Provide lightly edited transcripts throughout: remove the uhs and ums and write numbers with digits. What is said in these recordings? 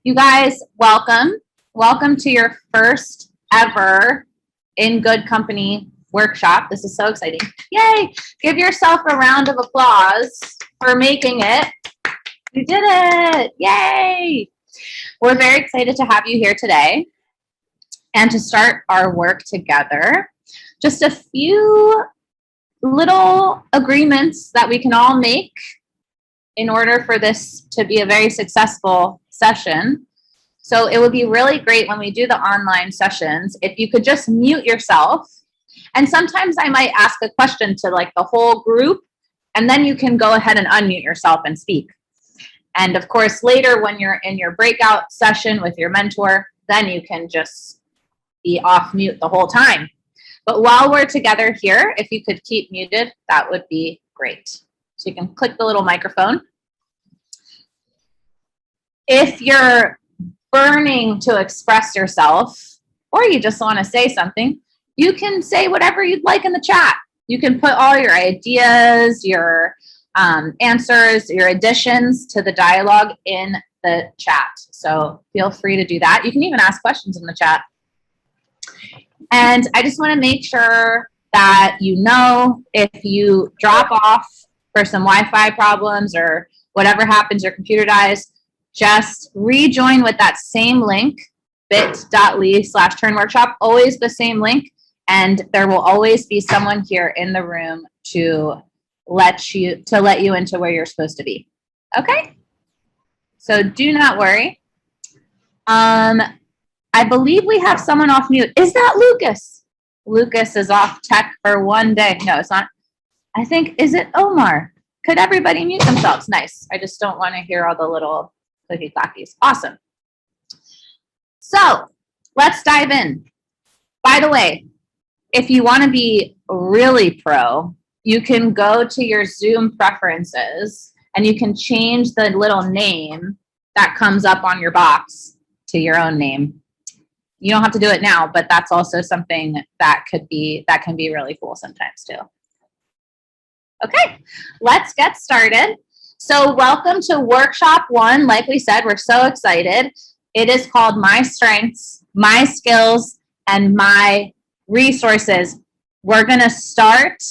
You guys, welcome. Welcome to your first ever In Good Company workshop. This is so exciting. Yay! Give yourself a round of applause for making it. You did it! Yay! We're very excited to have you here today and to start our work together. Just a few little agreements that we can all make in order for this to be a very successful session. So it would be really great when we do the online sessions if you could just mute yourself. And sometimes I might ask a question to like the whole group, and then you can go ahead and unmute yourself and speak. And of course, later when you're in your breakout session with your mentor, then you can just be off mute the whole time. But while we're together here, if you could keep muted, that would be great. So you can click the little microphone. If you're burning to express yourself, or you just want to say something, you can say whatever you'd like in the chat. You can put all your ideas, your answers, your additions to the dialogue in the chat. So feel free to do that. You can even ask questions in the chat. And I just want to make sure that you know if you drop off for some Wi-Fi problems or whatever happens, your computer dies, just rejoin with that same link, bit.ly/turnworkshop, always the same link, and there will always be someone here in the room to let you into where you're supposed to be. Okay? So do not worry. I believe we have someone off mute. Is that Lucas? Lucas is off tech for one day. No, it's not. I think, is it Omar? Could everybody mute themselves? Nice. I just don't want to hear all the little clicky clackies. Awesome. So let's dive in. By the way, if you want to be really pro, you can go to your Zoom preferences and you can change the little name that comes up on your box to your own name. You don't have to do it now, but that's also something that can be really cool sometimes too. Okay, let's get started. So welcome to workshop 1. Like we said, we're so excited. It is called My Strengths, My Skills, and My Resources. We're going to start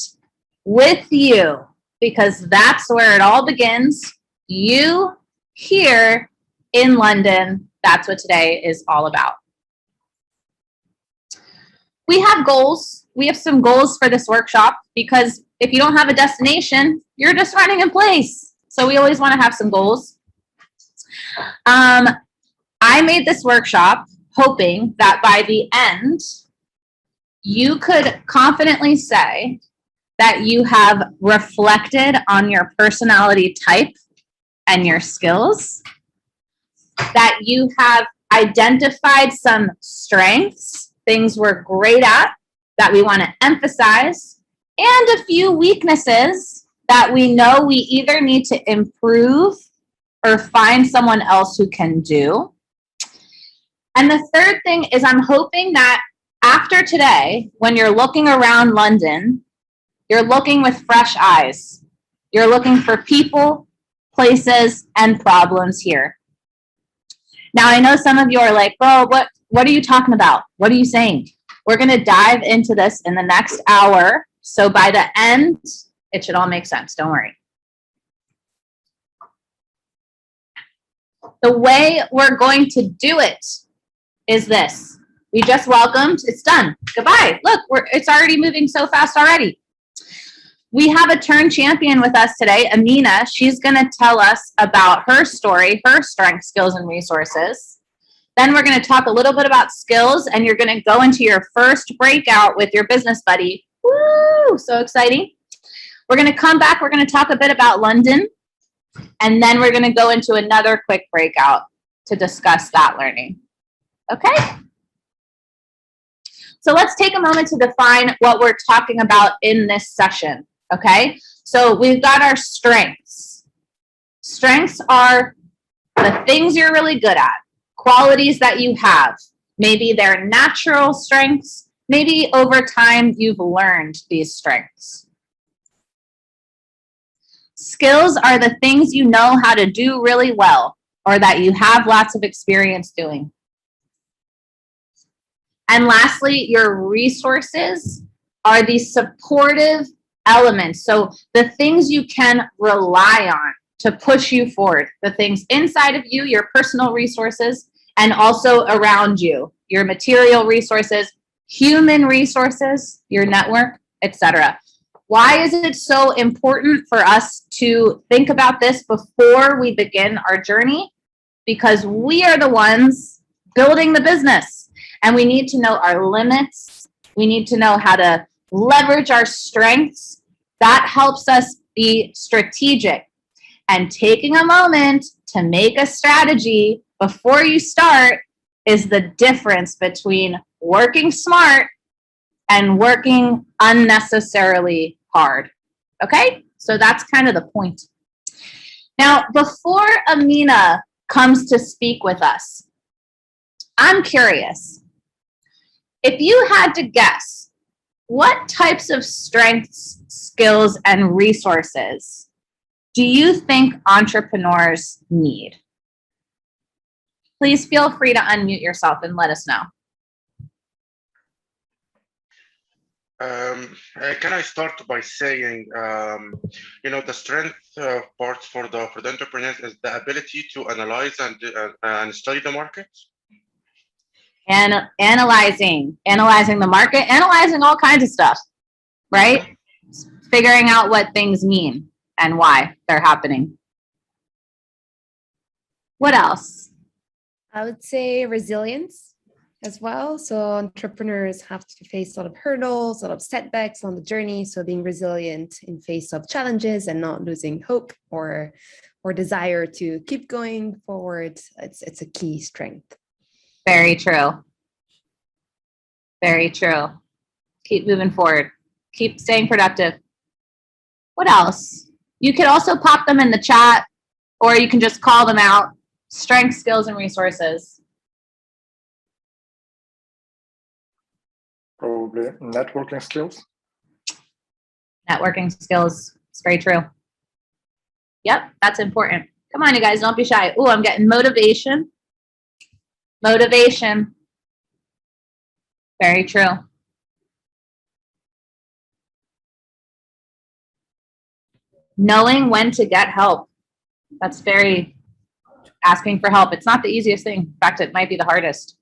with you because that's where it all begins. You here in London, that's what today is all about. We have goals. We have some goals for this workshop because if you don't have a destination, you're just running in place. So we always want to have some goals. I made this workshop hoping that by the end, you could confidently say that you have reflected on your personality type and your skills, that you have identified some strengths, things we're great at, that we want to emphasize, and a few weaknesses that we know we either need to improve or find someone else who can do. And the third thing is I'm hoping that after today, when you're looking around London, you're looking with fresh eyes. You're looking for people, places, and problems here. Now, I know some of you are like, bro, what are you talking about? What are you saying? We're going to dive into this in the next hour. So by the end, it should all make sense. Don't worry. The way we're going to do it is this. We just welcomed. It's done. Goodbye. Look, it's already moving so fast already. We have a turn champion with us today, Amina. She's going to tell us about her story, her strengths, skills, and resources. Then we're going to talk a little bit about skills, and you're going to go into your first breakout with your business buddy. Woo! So exciting. We're going to come back. We're going to talk a bit about London, and then we're going to go into another quick breakout to discuss that learning. Okay? So let's take a moment to define what we're talking about in this session. Okay? So we've got our strengths. Strengths are the things you're really good at, qualities that you have. Maybe they're natural strengths. Maybe over time you've learned these strengths. Skills are the things you know how to do really well. or that you have lots of experience doing. And lastly, your resources are the supportive elements. So the things you can rely on to push you forward, the things inside of you, your personal resources, and also around you, your material resources, human resources, your network, etc. Why is it so important for us to think about this before we begin our journey? Because we are the ones building the business, and we need to know our limits. We need to know how to leverage our strengths. That helps us be strategic. And taking a moment to make a strategy before you start is the difference between working smart and working unnecessarily hard. Okay? So that's kind of the point. Now, before Amina comes to speak with us, I'm curious. If you had to guess, what types of strengths, skills, and resources do you think entrepreneurs need? Please feel free to unmute yourself and let us know. Can I start by saying, the strength part for the entrepreneurs is the ability to analyze and study the market. And analyzing the market, analyzing all kinds of stuff, right? Figuring out what things mean and why they're happening. What else? I would say resilience as well. So entrepreneurs have to face a lot of hurdles, a lot of setbacks on the journey. So being resilient in face of challenges and not losing hope or desire to keep going forward, it's a key strength. Very true. Very true. Keep moving forward. Keep staying productive. What else? You could also pop them in the chat, or you can just call them out. Strengths, skills, and resources. Probably networking skills. Networking skills. It's very true. Yep, that's important. Come on, you guys, don't be shy. Ooh, I'm getting motivation. Motivation. Very true. Knowing when to get help. That's very asking for help. It's not the easiest thing. In fact, it might be the hardest.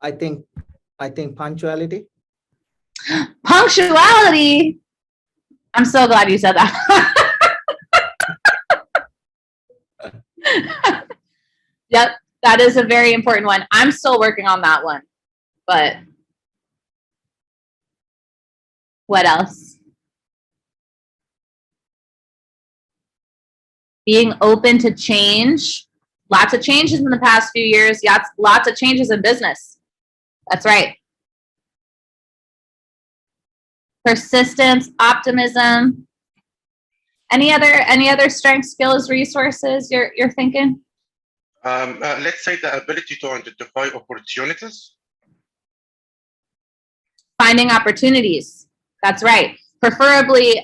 I think punctuality. Punctuality. I'm so glad you said that. Yep, that is a very important one. I'm still working on that one. But what else? Being open to change. Lots of changes in the past few years. Lots of changes in business. That's right. Persistence, optimism. Any other strengths, skills, resources you're thinking? Let's say the ability to identify opportunities. Finding opportunities. That's right. Preferably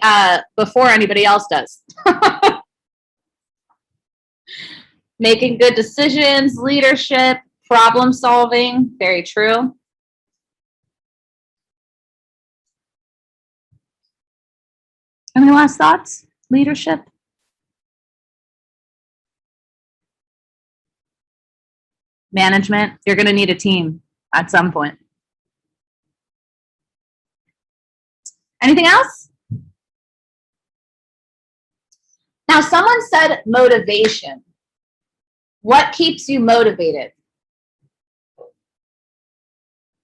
before anybody else does. Making good decisions, leadership, problem solving. Very true. Any last thoughts? Leadership? Management. You're going to need a team at some point. Anything else? Now, someone said motivation. What keeps you motivated?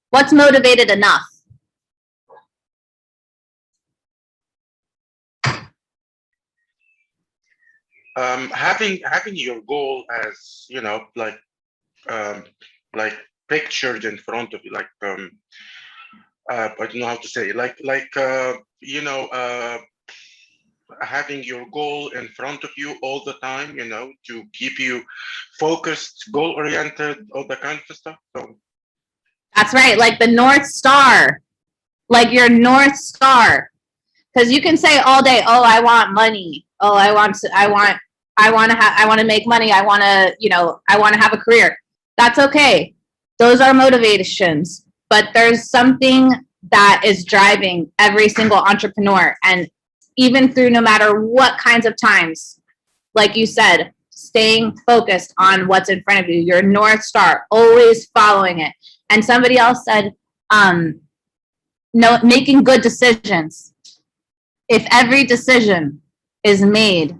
What's motivated enough? Having your goal as like pictured in front of you, like I don't know how to say, having your goal in front of you all the time, to keep you focused, goal oriented, all that kind of stuff. So that's right, like the North Star, like your North Star. Because you can say all day, oh, I want money. Oh, I want I want to make money. I want to, I want to have a career. That's okay. Those are motivations, but there's something that is driving every single entrepreneur. And even through no matter what kinds of times, like you said, staying focused on what's in front of you, your North Star, always following it. And somebody else said, no, making good decisions. If every decision is made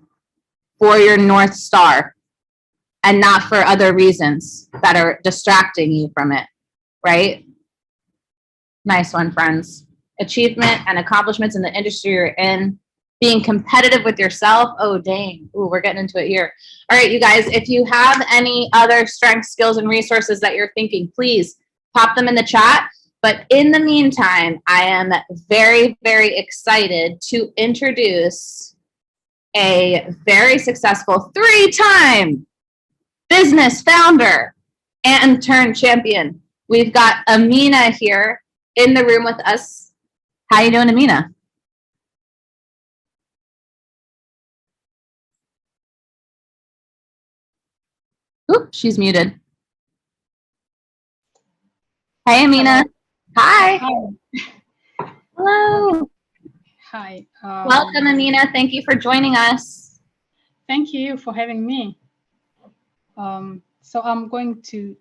for your North Star and not for other reasons that are distracting you from it, right? Nice one, friends. Achievement and accomplishments in the industry you're in. Being competitive with yourself. Oh, dang. Ooh, we're getting into it here. All right, you guys, if you have any other strengths, skills, and resources that you're thinking, please pop them in the chat. But in the meantime, I am very, very excited to introduce a very successful 3-time business founder and turned champion. We've got Amina here in the room with us. How you doing, Amina? Oop, she's muted. Hey, Amina. Hi. Hi. Hello. Hi. Welcome, Amina. Thank you for joining us. Thank you for having me. So I'm going to,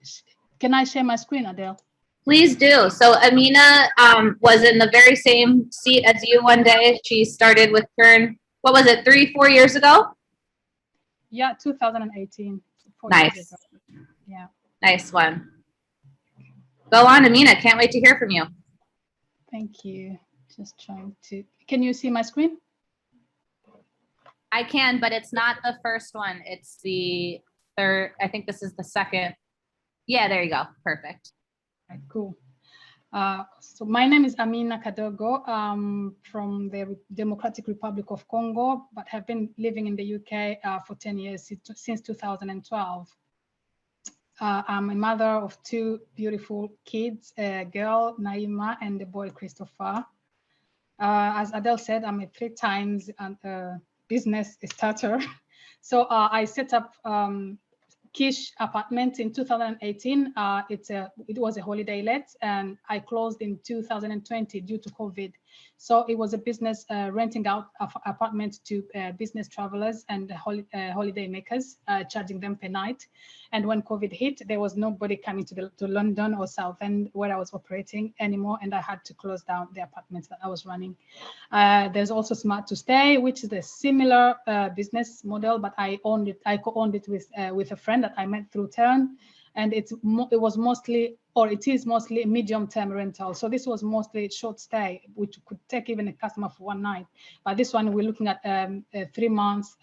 can I share my screen, Adele? Please do. So Amina was in the very same seat as you one day. She started with Turn, what was it, 3-4 years ago? Yeah, 2018. 4 Nice. years ago. Yeah. Nice one. Go on, Amina. Can't wait to hear from you. Thank you. Just trying to, can you see my screen? I can, but it's not the first one. It's the third. I think this is the second. Yeah, there you go. Perfect. Right, cool. So my name is Amina Kadogo. I'm from the Democratic Republic of Congo, but have been living in the UK for 10 years, since 2012. I'm a mother of 2 beautiful kids, a girl, Naima, and a boy, Christopher. As Adele said, I'm a 3 times business starter. So I set up Kish Apartment in 2018. It was a holiday let, and I closed in 2020 due to COVID. So it was a business renting out apartments to business travelers and holiday makers, charging them per night. And when COVID hit, there was nobody coming to London or Southend where I was operating anymore, and I had to close down the apartments that I was running. There's also Smart to Stay, which is a similar business model, but I co-owned it with a friend that I met through Turn, and it was mostly, or it is mostly, medium-term rental. So this was mostly short stay, which could take even a customer for 1 night. But this one, we're looking at 3 months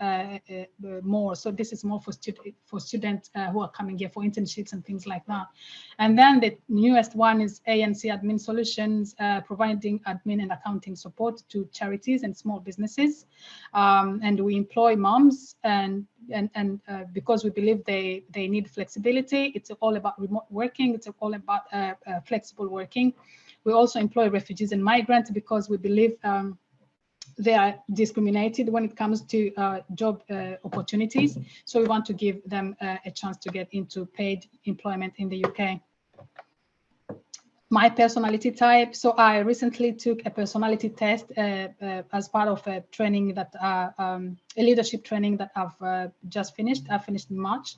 more. So this is more for students who are coming here for internships and things like that. And then the newest one is ANC Admin Solutions, providing admin and accounting support to charities and small businesses. And we employ moms, and because we believe they need flexibility. It's all about remote working. It's all about flexible working. We also employ refugees and migrants because we believe they are discriminated when it comes to job opportunities. So we want to give them a chance to get into paid employment in the UK. My personality type. So I recently took a personality test as part of a training that a leadership training that I've just finished. I finished in March,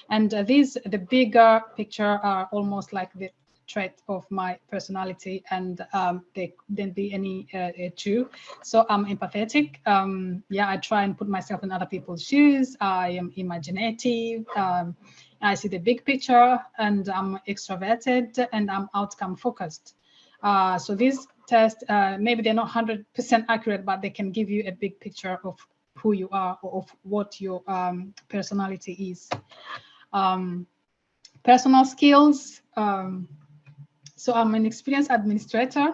and the bigger picture are almost like the trait of my personality, and there couldn't be any two. So I'm empathetic. Yeah, I try and put myself in other people's shoes. I am imaginative. I see the big picture, and I'm extroverted, and I'm outcome focused. So these tests, maybe they're not 100% accurate, but they can give you a big picture of who you are, or of what your personality is. Personal skills. So I'm an experienced administrator.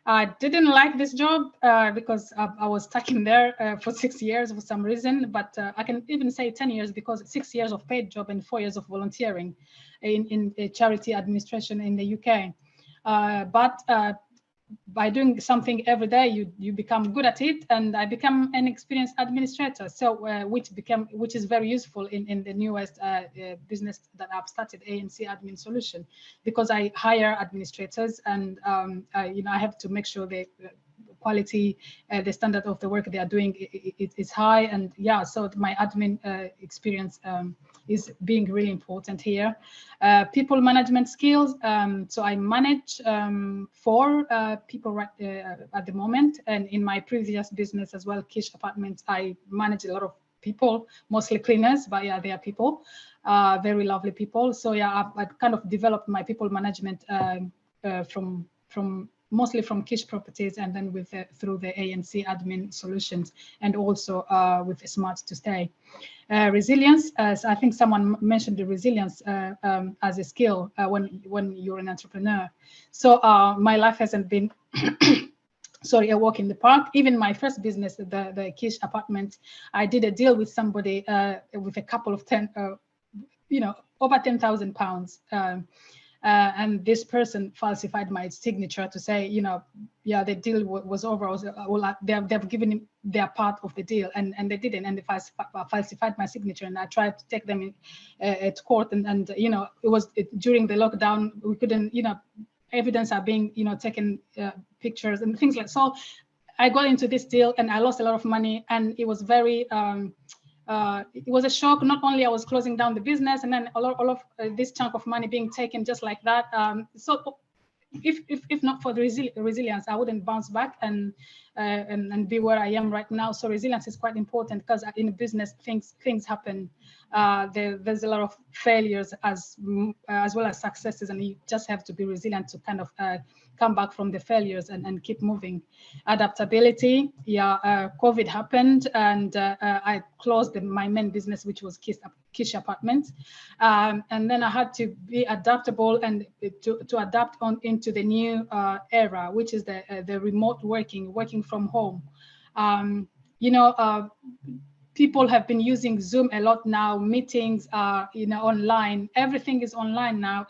I didn't like this job because I was stuck in there for 6 years for some reason, but I can even say 10 years because 6 years of paid job and 4 years of volunteering in charity administration in the UK. But by doing something every day, you become good at it, and I become an experienced administrator. So which is very useful in the newest business that I've started, ANC Admin Solution, because I hire administrators, and I have to make sure they quality, the standard of the work they are doing is high, and yeah, so my admin experience is being really important here. People management skills. So I manage 4 people right at the moment, and in my previous business as well, Kish Apartments, I manage a lot of people, mostly cleaners, but yeah, they are people, very lovely people. So yeah, I've kind of developed my people management from mostly from Kish Properties, and then with through the ANC Admin Solutions, and also with Smart to Stay. Resilience, as I think someone mentioned, the resilience as a skill when you're an entrepreneur. So my life hasn't been sorry, a walk in the park. Even my first business, the Kish Apartments, I did a deal with somebody with a couple of over £10,000. And this person falsified my signature to say, yeah, the deal was over. They've given him their part of the deal, and they didn't, and they falsified my signature. And I tried to take them at court, and it was during the lockdown. We couldn't, evidence are being, taken pictures and things like so. I got into this deal, and I lost a lot of money, and it was very. It was a shock. Not only I was closing down the business, and then all of this chunk of money being taken just like that. So if not for the resilience, I wouldn't bounce back and be where I am right now. So resilience is quite important, because in business things happen. There's a lot of failures as well as successes, and you just have to be resilient to kind of come back from the failures and keep moving. Adaptability, yeah. COVID happened, and I closed my main business, which was Kish Apartments, and then I had to be adaptable and to adapt into the new era, which is the remote working from home. People have been using Zoom a lot now. Meetings are online. Everything is online now.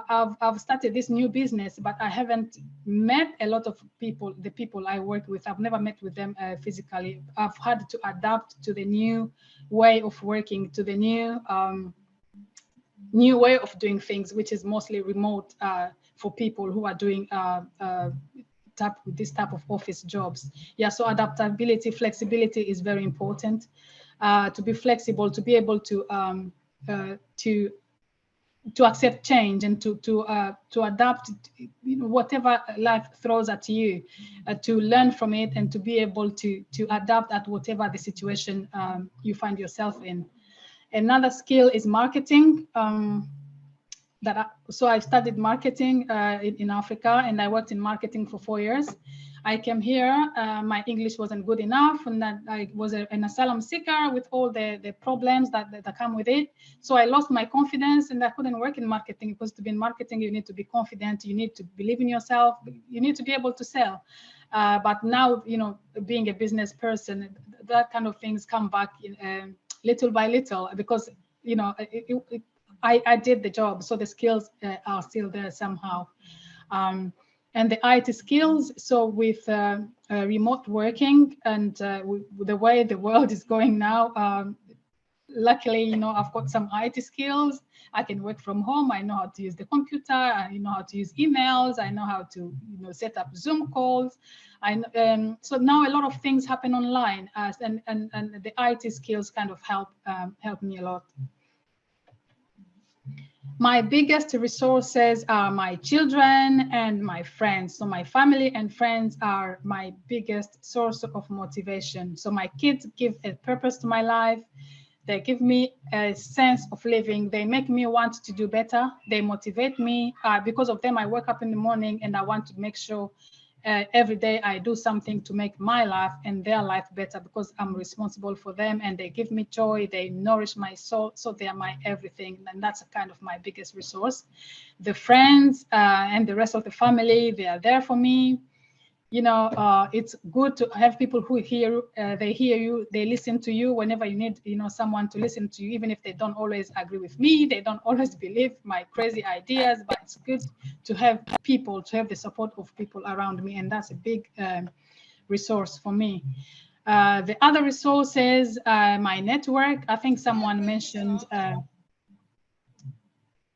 I've started this new business, but I haven't met a lot of people. The people I work with, I've never met with them physically. I've had to adapt to the new way of working, to the new way of doing things, which is mostly remote for people who are doing this type of office jobs. Yeah, so adaptability, flexibility is very important. To be flexible, to be able to accept change, and to adapt, whatever life throws at you, to learn from it, and to be able to adapt at whatever the situation you find yourself in. Another skill is marketing. So I studied marketing in Africa, and I worked in marketing for 4 years. I came here, my English wasn't good enough, and that I was an asylum seeker with all the problems that come with it. So I lost my confidence, and I couldn't work in marketing, because to be in marketing, you need to be confident, you need to believe in yourself, you need to be able to sell. But now, being a business person, that kind of things come back little by little, because, I did the job, so the skills are still there somehow. And the IT skills, so with remote working and with the way the world is going now, luckily, I've got some IT skills. I can work from home. I know how to use the computer. I know how to use emails. I know how to, set up Zoom calls. So now a lot of things happen online, and the IT skills kind of help me a lot. My biggest resources are my children and my friends. So my family and friends are my biggest source of motivation. So my kids give a purpose to my life. They give me a sense of living. They make me want to do better. They motivate me. Because of them, I wake up in the morning, and I want to make sure every day I do something to make my life and their life better, because I'm responsible for them, and they give me joy. They nourish my soul. So they are my everything. And that's kind of my biggest resource. The friends and the rest of the family, they are there for me. it's good to have people who hear you, they listen to you whenever you need, someone to listen to you, even if they don't always agree with me, they don't always believe my crazy ideas, but it's good to have people, to have the support of people around me, and that's a big resource for me. The other resources, my network. I think someone mentioned,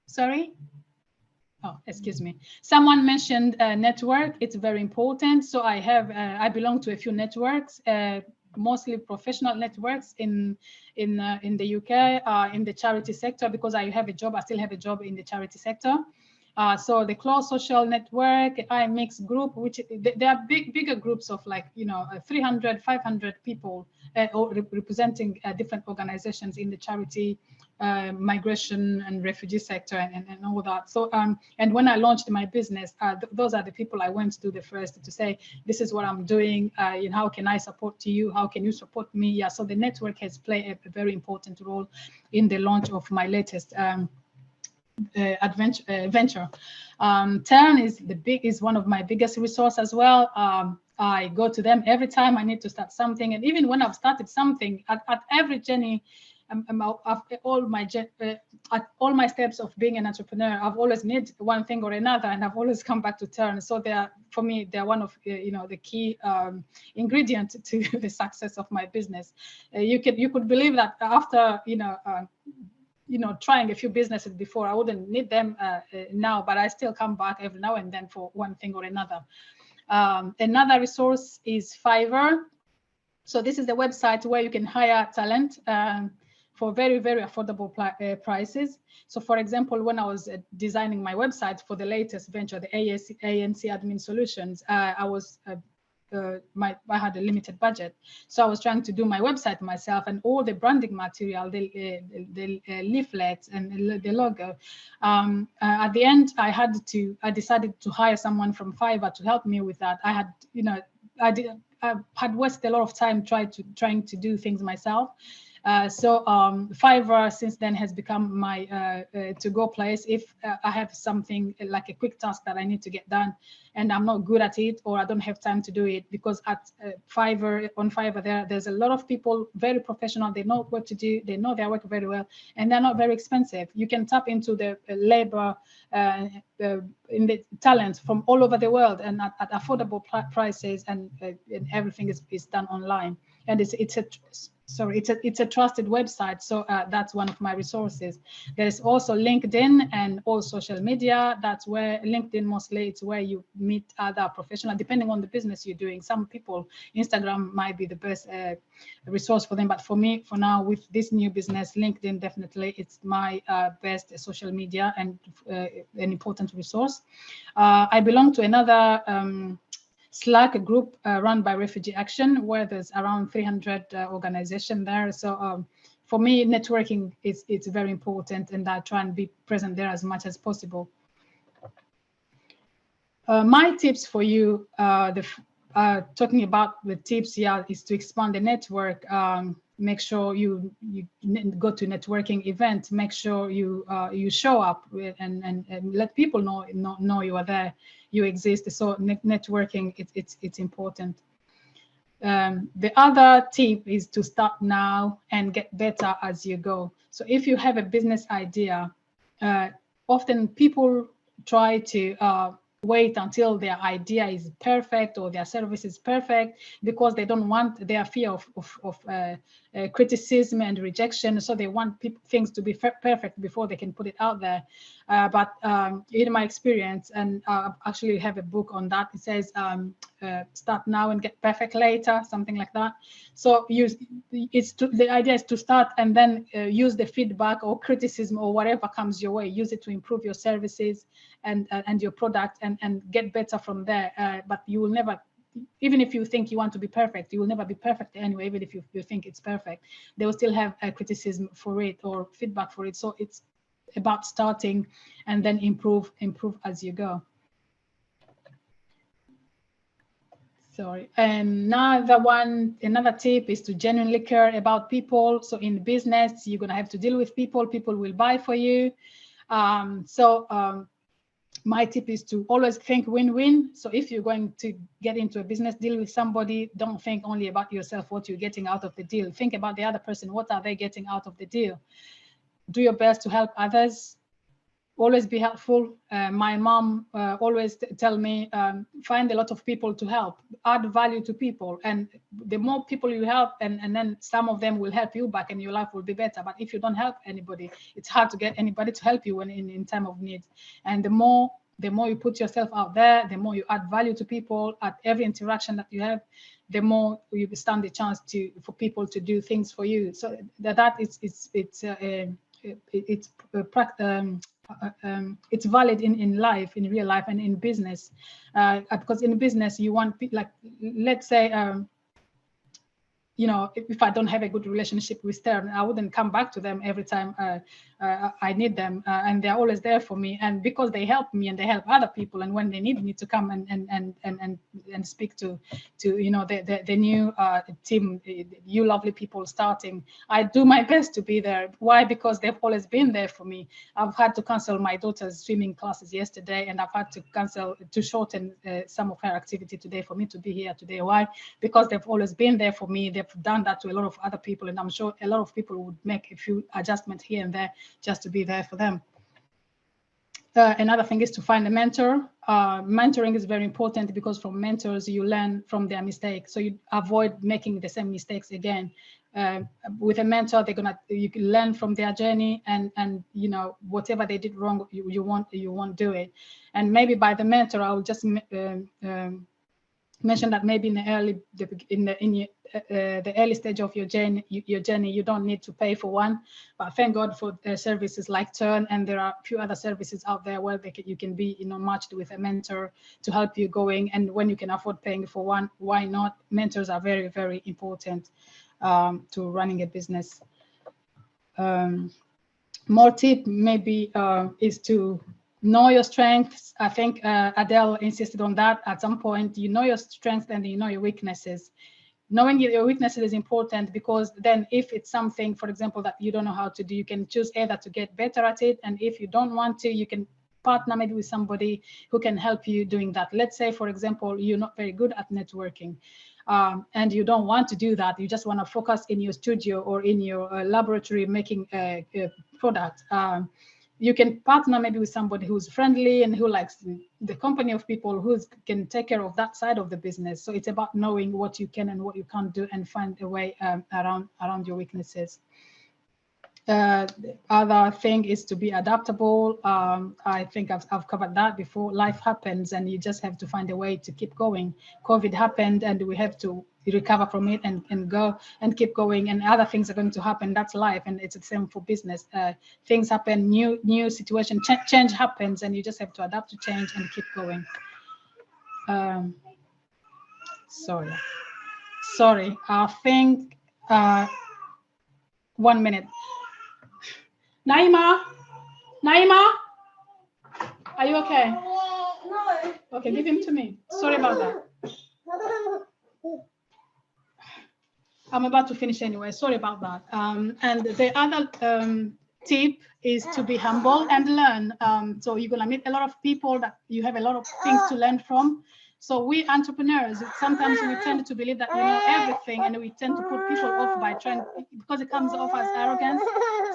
sorry? Oh, excuse me. Someone mentioned network. It's very important. So I belong to a few networks, mostly professional networks in the UK, in the charity sector, because I still have a job in the charity sector. So the close social network, IMix group, which there are bigger groups of 300, 500 people representing different organizations in the charity, migration and refugee sector and all that. So and when I launched my business, those are the people I went to the first to say, this is what I'm doing, how can I support you, how can you support me? Yeah, so the network has played a very important role in the launch of my latest venture. Turn is one of my biggest resource as well. I go to them every time I need to start something, and even when I've started something, at every journey, at all my steps of being an entrepreneur, I've always needed one thing or another, and I've always come back to Turn. So for me, they're one of the key ingredients to the success of my business. You could believe that after trying a few businesses before, I wouldn't need them now, but I still come back every now and then for one thing or another. Another resource is Fiverr. So this is the website where you can hire talent for very, very affordable prices. So for example, when I was designing my website for the latest venture, the ANC Admin Solutions, I had a limited budget, so I was trying to do my website myself, and all the branding material, the leaflets and the logo. At the end, I decided to hire someone from Fiverr to help me with that. I had wasted a lot of time trying to do things myself. So Fiverr since then has become my to-go place if I have something like a quick task that I need to get done and I'm not good at it, or I don't have time to do it, because at on Fiverr there's a lot of people, very professional, they know what to do, they know their work very well, and they're not very expensive. You can tap into the labor in the talent from all over the world, and at affordable prices, and everything is done online, and it's a trusted website. So that's one of my resources. There's also LinkedIn and all social media. That's where LinkedIn mostly, it's where you meet other professionals, depending on the business you're doing. Some people, Instagram might be the best resource for them, but for me, for now, with this new business, LinkedIn definitely, it's my best social media and an important resource. I belong to another Slack group run by Refugee Action, where there's around 300 organizations there. So for me, networking it's very important, and I try and be present there as much as possible. My tips for you, talking about the tips here, is to expand the network. Make sure you go to networking events. Make sure you show up and let people know you are there, you exist. So networking, it's important. The other tip is to start now and get better as you go. So if you have a business idea, often people try to wait until their idea is perfect or their service is perfect, because they don't want their fear of criticism and rejection. So they want things to be perfect before they can put it out there. But in my experience, and I actually have a book on that, it says start now and get perfect later, something like that. So the idea is to start and then use the feedback or criticism or whatever comes your way, use it to improve your services and your product, and get better from there. But you will never, even if you think you want to be perfect, you will never be perfect anyway. Even if you think it's perfect, they will still have a criticism for it or feedback for it. So it's about starting and then improve as you go. Sorry. Another tip is to genuinely care about people. So in business, you're gonna have to deal with people. People will buy for you. my tip is to always think win-win. So if you're going to get into a business deal with somebody, don't think only about yourself, what you're getting out of the deal. Think about the other person, what are they getting out of the deal? Do your best to help others. Always be helpful. My mom always tell me, find a lot of people to help, add value to people. And the more people you help, and then some of them will help you back and your life will be better. But if you don't help anybody, it's hard to get anybody to help you when in time of need. And the more you put yourself out there, the more you add value to people at every interaction that you have, the more you stand the chance for people to do things for you. So it's valid in life, in real life, and in business, because in business you want, like, let's say, you know, if I don't have a good relationship with them, I wouldn't come back to them every time I need them, and they're always there for me. And because they help me and they help other people, and when they need me to come and speak to you know, the new team, you lovely people starting, I do my best to be there. Why? Because they've always been there for me. I've had to cancel my daughter's swimming classes yesterday, and I've had to cancel, to shorten some of her activity today for me to be here today. Why? Because they've always been there for me. They've done that to a lot of other people, and I'm sure a lot of people would make a few adjustments here and there just to be there for them. Another thing is to find a mentor. Mentoring is very important because from mentors you learn from their mistakes, so you avoid making the same mistakes again. With a mentor, you can learn from their journey, and you know, whatever they did wrong, you won't do it. And maybe by the mentor, I will just mention that maybe in the early stage of your journey, you don't need to pay for one, but thank God for services like Turn, and there are a few other services out there where you can be, you know, matched with a mentor to help you going. And when you can afford paying for one, why not? Mentors are very, very important to running a business. More tip maybe is to know your strengths. I think Adele insisted on that at some point. You know your strengths and you know your weaknesses. Knowing your weaknesses is important, because then if it's something, for example, that you don't know how to do, you can choose either to get better at it, and if you don't want to, you can partner maybe with somebody who can help you doing that. Let's say, for example, you're not very good at networking, and you don't want to do that. You just want to focus in your studio or in your laboratory making a product. You can partner maybe with somebody who's friendly and who likes the company of people who can take care of that side of the business. So it's about knowing what you can and what you can't do, and find a way around your weaknesses. The other thing is to be adaptable. I think I've covered that before. Life happens and you just have to find a way to keep going. COVID happened and we have to recover from it and go and keep going, and other things are going to happen. That's life, and it's the same for business. Things happen, new situation, change happens, and you just have to adapt to change and keep going. Sorry, I think 1 minute. Naima, are you okay? No. Okay, give him to me. Sorry about that. I'm about to finish anyway. Sorry about that. And the other tip is to be humble and learn. So you're gonna meet a lot of people that you have a lot of things to learn from. So we entrepreneurs, sometimes we tend to believe that we know everything, and we tend to put people off by trying, because it comes off as arrogance.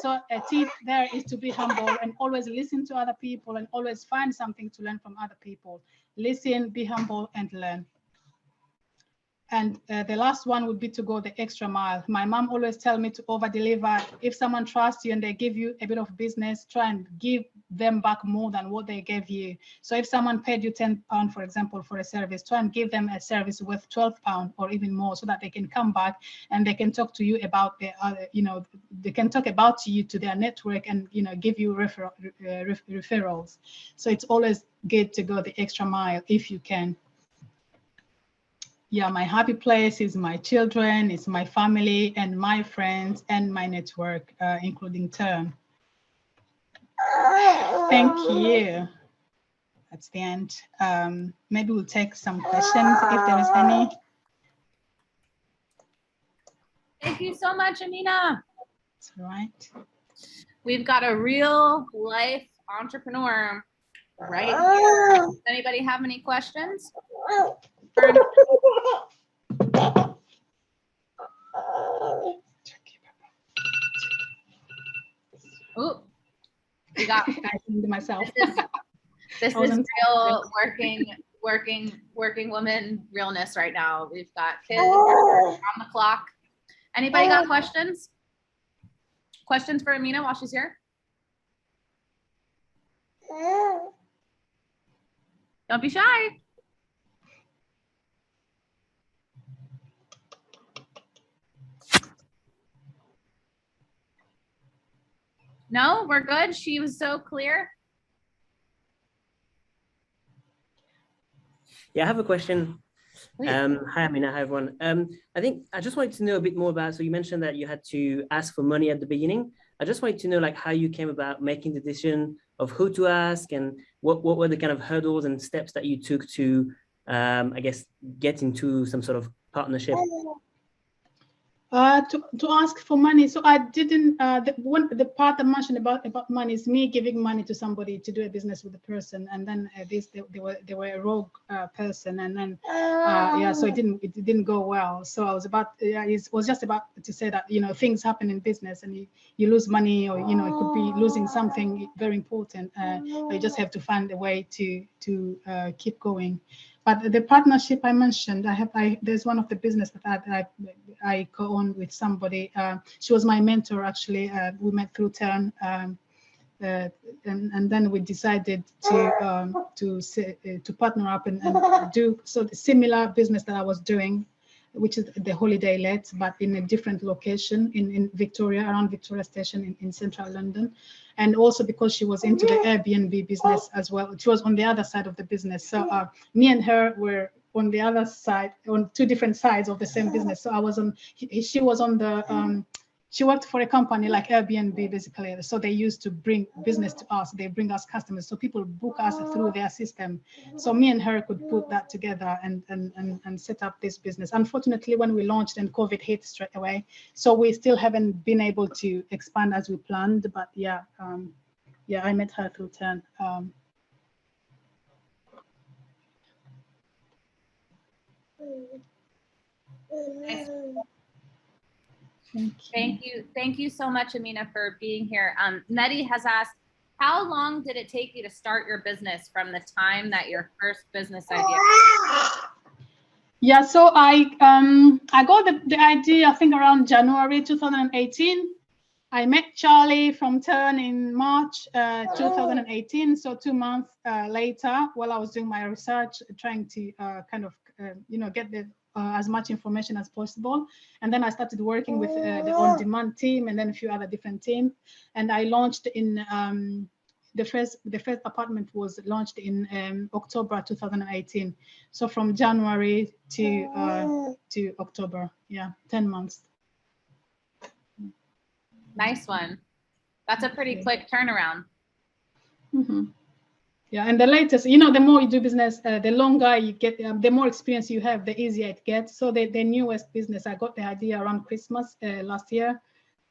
So a tip there is to be humble and always listen to other people, and always find something to learn from other people. Listen, be humble, and learn. And the last one would be to go the extra mile. My mom always tells me to over deliver. If someone trusts you and they give you a bit of business, try and give them back more than what they gave you. So if someone paid you £10, for example, for a service, try and give them a service worth £12 or even more, so that they can come back and they can talk to you about the other, you know, they can talk about you to their network and, you know, give you referrals. So it's always good to go the extra mile if you can. Yeah, my happy place is my children, it's my family and my friends and my network, including Turn. Thank you. That's the end. Maybe we'll take some questions if there is any. Thank you so much, Amina. That's all right. We've got a real life entrepreneur right here. Does anybody have any questions? Ooh, we got I think myself. this is real working woman realness right now. We've got kids on the clock. Anybody got questions? Questions for Amina while she's here? Don't be shy. No, we're good. She was so clear. Yeah, I have a question. Please. Hi, Amina. Hi, everyone. I think I just wanted to know a bit more about, so you mentioned that you had to ask for money at the beginning. I just wanted to know like how you came about making the decision of who to ask and what were the kind of hurdles and steps that you took to, I guess, get into some sort of partnership. To ask for money. So I didn't, the part I mentioned about money is me giving money to somebody to do a business with a person. And then they were a rogue person. And then, yeah, so it didn't go well. So I was it was just about to say that, you know, things happen in business and you lose money, or, you know, it could be losing something very important. You just have to find a way to keep going. But the partnership I mentioned, there's one of the business that I co-own with somebody. She was my mentor, actually. We met through Turn, and then we decided to partner up and do so the similar business that I was doing, which is the holiday let, but in a different location in Victoria, around Victoria Station in central London. And also because she was into the Airbnb business as well. She was on the other side of the business. So me and her were on the other side, on two different sides of the same business. So I was on, she was on the, she worked for a company like Airbnb, basically. So they used to bring business to us. They bring us customers. So people book us through their system. So me and her could put that together and set up this business. Unfortunately, when we launched and COVID hit straight away, so we still haven't been able to expand as we planned. But yeah, yeah, I met her through Turn. Nice. Thank you so much, Amina, for being here. Mehdi has asked, how long did it take you to start your business from the time that your first business idea? Yeah, so I got the idea, I think, around January 2018. I met Charlie from Turn in March 2018. So 2 months later, while I was doing my research, trying to kind of, you know, get the as much information as possible. And then I started working with the on-demand team and then a few other different teams. And I launched in, the first apartment was launched in October 2018. So from January to October, yeah, 10 months. Nice one. That's a pretty quick turnaround. Mm-hmm. Yeah, and the latest, you know, the more you do business, the longer you get, the more experience you have, the easier it gets. So the newest business, I got the idea around Christmas last year,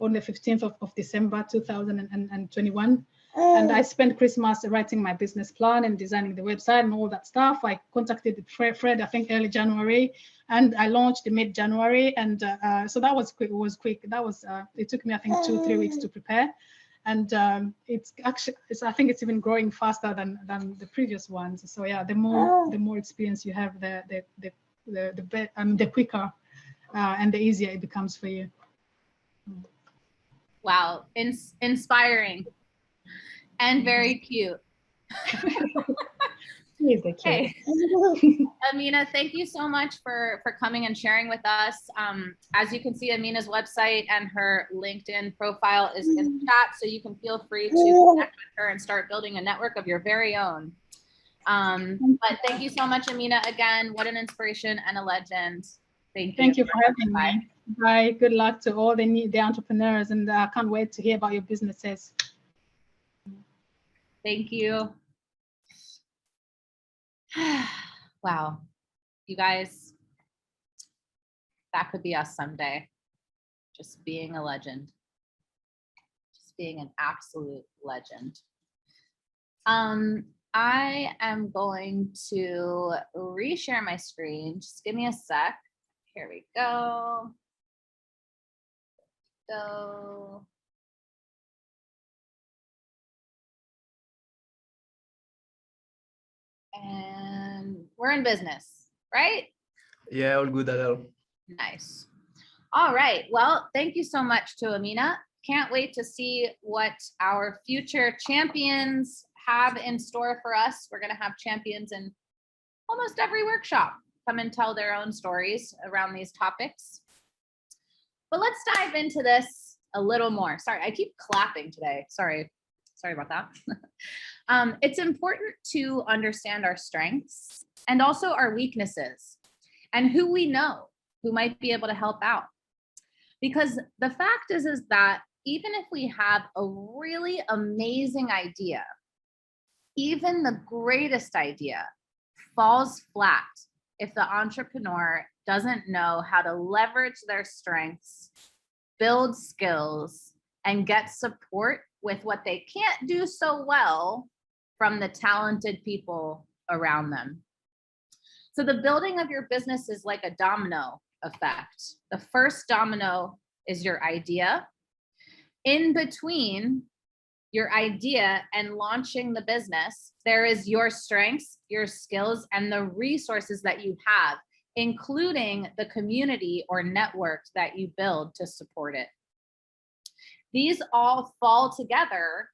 on the 15th of December 2021. And I spent Christmas writing my business plan and designing the website and all that stuff. I contacted Fred, I think early January, and I launched in mid-January. And so that was quick. It was quick. That was, it took me, I think, 2-3 weeks to prepare. And it's actually, I think it's even growing faster than the previous ones. So yeah, the more experience you have, the quicker and the easier it becomes for you. Wow, inspiring and very cute. Okay. Amina, thank you so much for coming and sharing with us. As you can see, Amina's website and her LinkedIn profile is in the chat, so you can feel free to connect with her and start building a network of your very own. But thank you so much, Amina. Again, what an inspiration and a legend. Thank you. Thank you for having me. Bye. Good luck to all the entrepreneurs, and I can't wait to hear about your businesses. Thank you. Wow, you guys, that could be us someday. Just being a legend, just being an absolute legend. I am going to reshare my screen. Just give me a sec. Here we go. Go. And we're in business, right? Yeah, all good, Adele. Nice. All right. Well, thank you so much to Amina. Can't wait to see what our future champions have in store for us. We're going to have champions in almost every workshop come and tell their own stories around these topics. But let's dive into this a little more. Sorry, I keep clapping today. Sorry about that. It's important to understand our strengths and also our weaknesses and who we know who might be able to help out. Because the fact is that even if we have a really amazing idea, even the greatest idea falls flat if the entrepreneur doesn't know how to leverage their strengths, build skills, and get support with what they can't do so well from the talented people around them. So the building of your business is like a domino effect. The first domino is your idea. In between your idea and launching the business, there is your strengths, your skills, and the resources that you have, including the community or network that you build to support it. These all fall together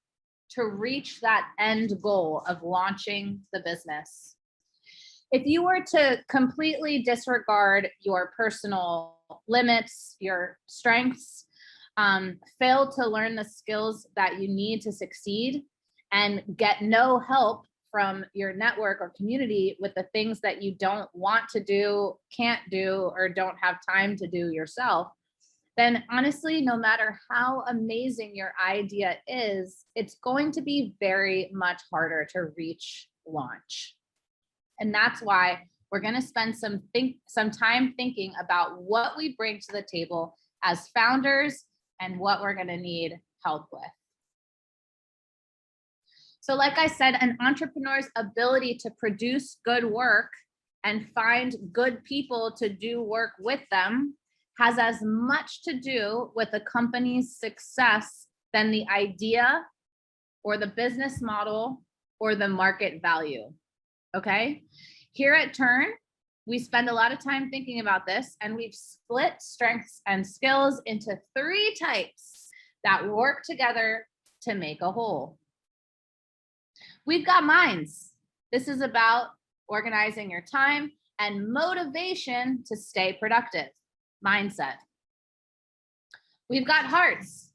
to reach that end goal of launching the business. If you were to completely disregard your personal limits, your strengths, fail to learn the skills that you need to succeed, and get no help from your network or community with the things that you don't want to do, can't do, or don't have time to do yourself, then honestly, no matter how amazing your idea is, it's going to be very much harder to reach launch. And that's why we're going to spend some time thinking about what we bring to the table as founders and what we're going to need help with. So like I said, an entrepreneur's ability to produce good work and find good people to do work with them has as much to do with a company's success than the idea or the business model or the market value. Okay? Here at Turn, we spend a lot of time thinking about this, and we've split strengths and skills into 3 types that work together to make a whole. We've got minds. This is about organizing your time and motivation to stay productive. Mindset. We've got hearts.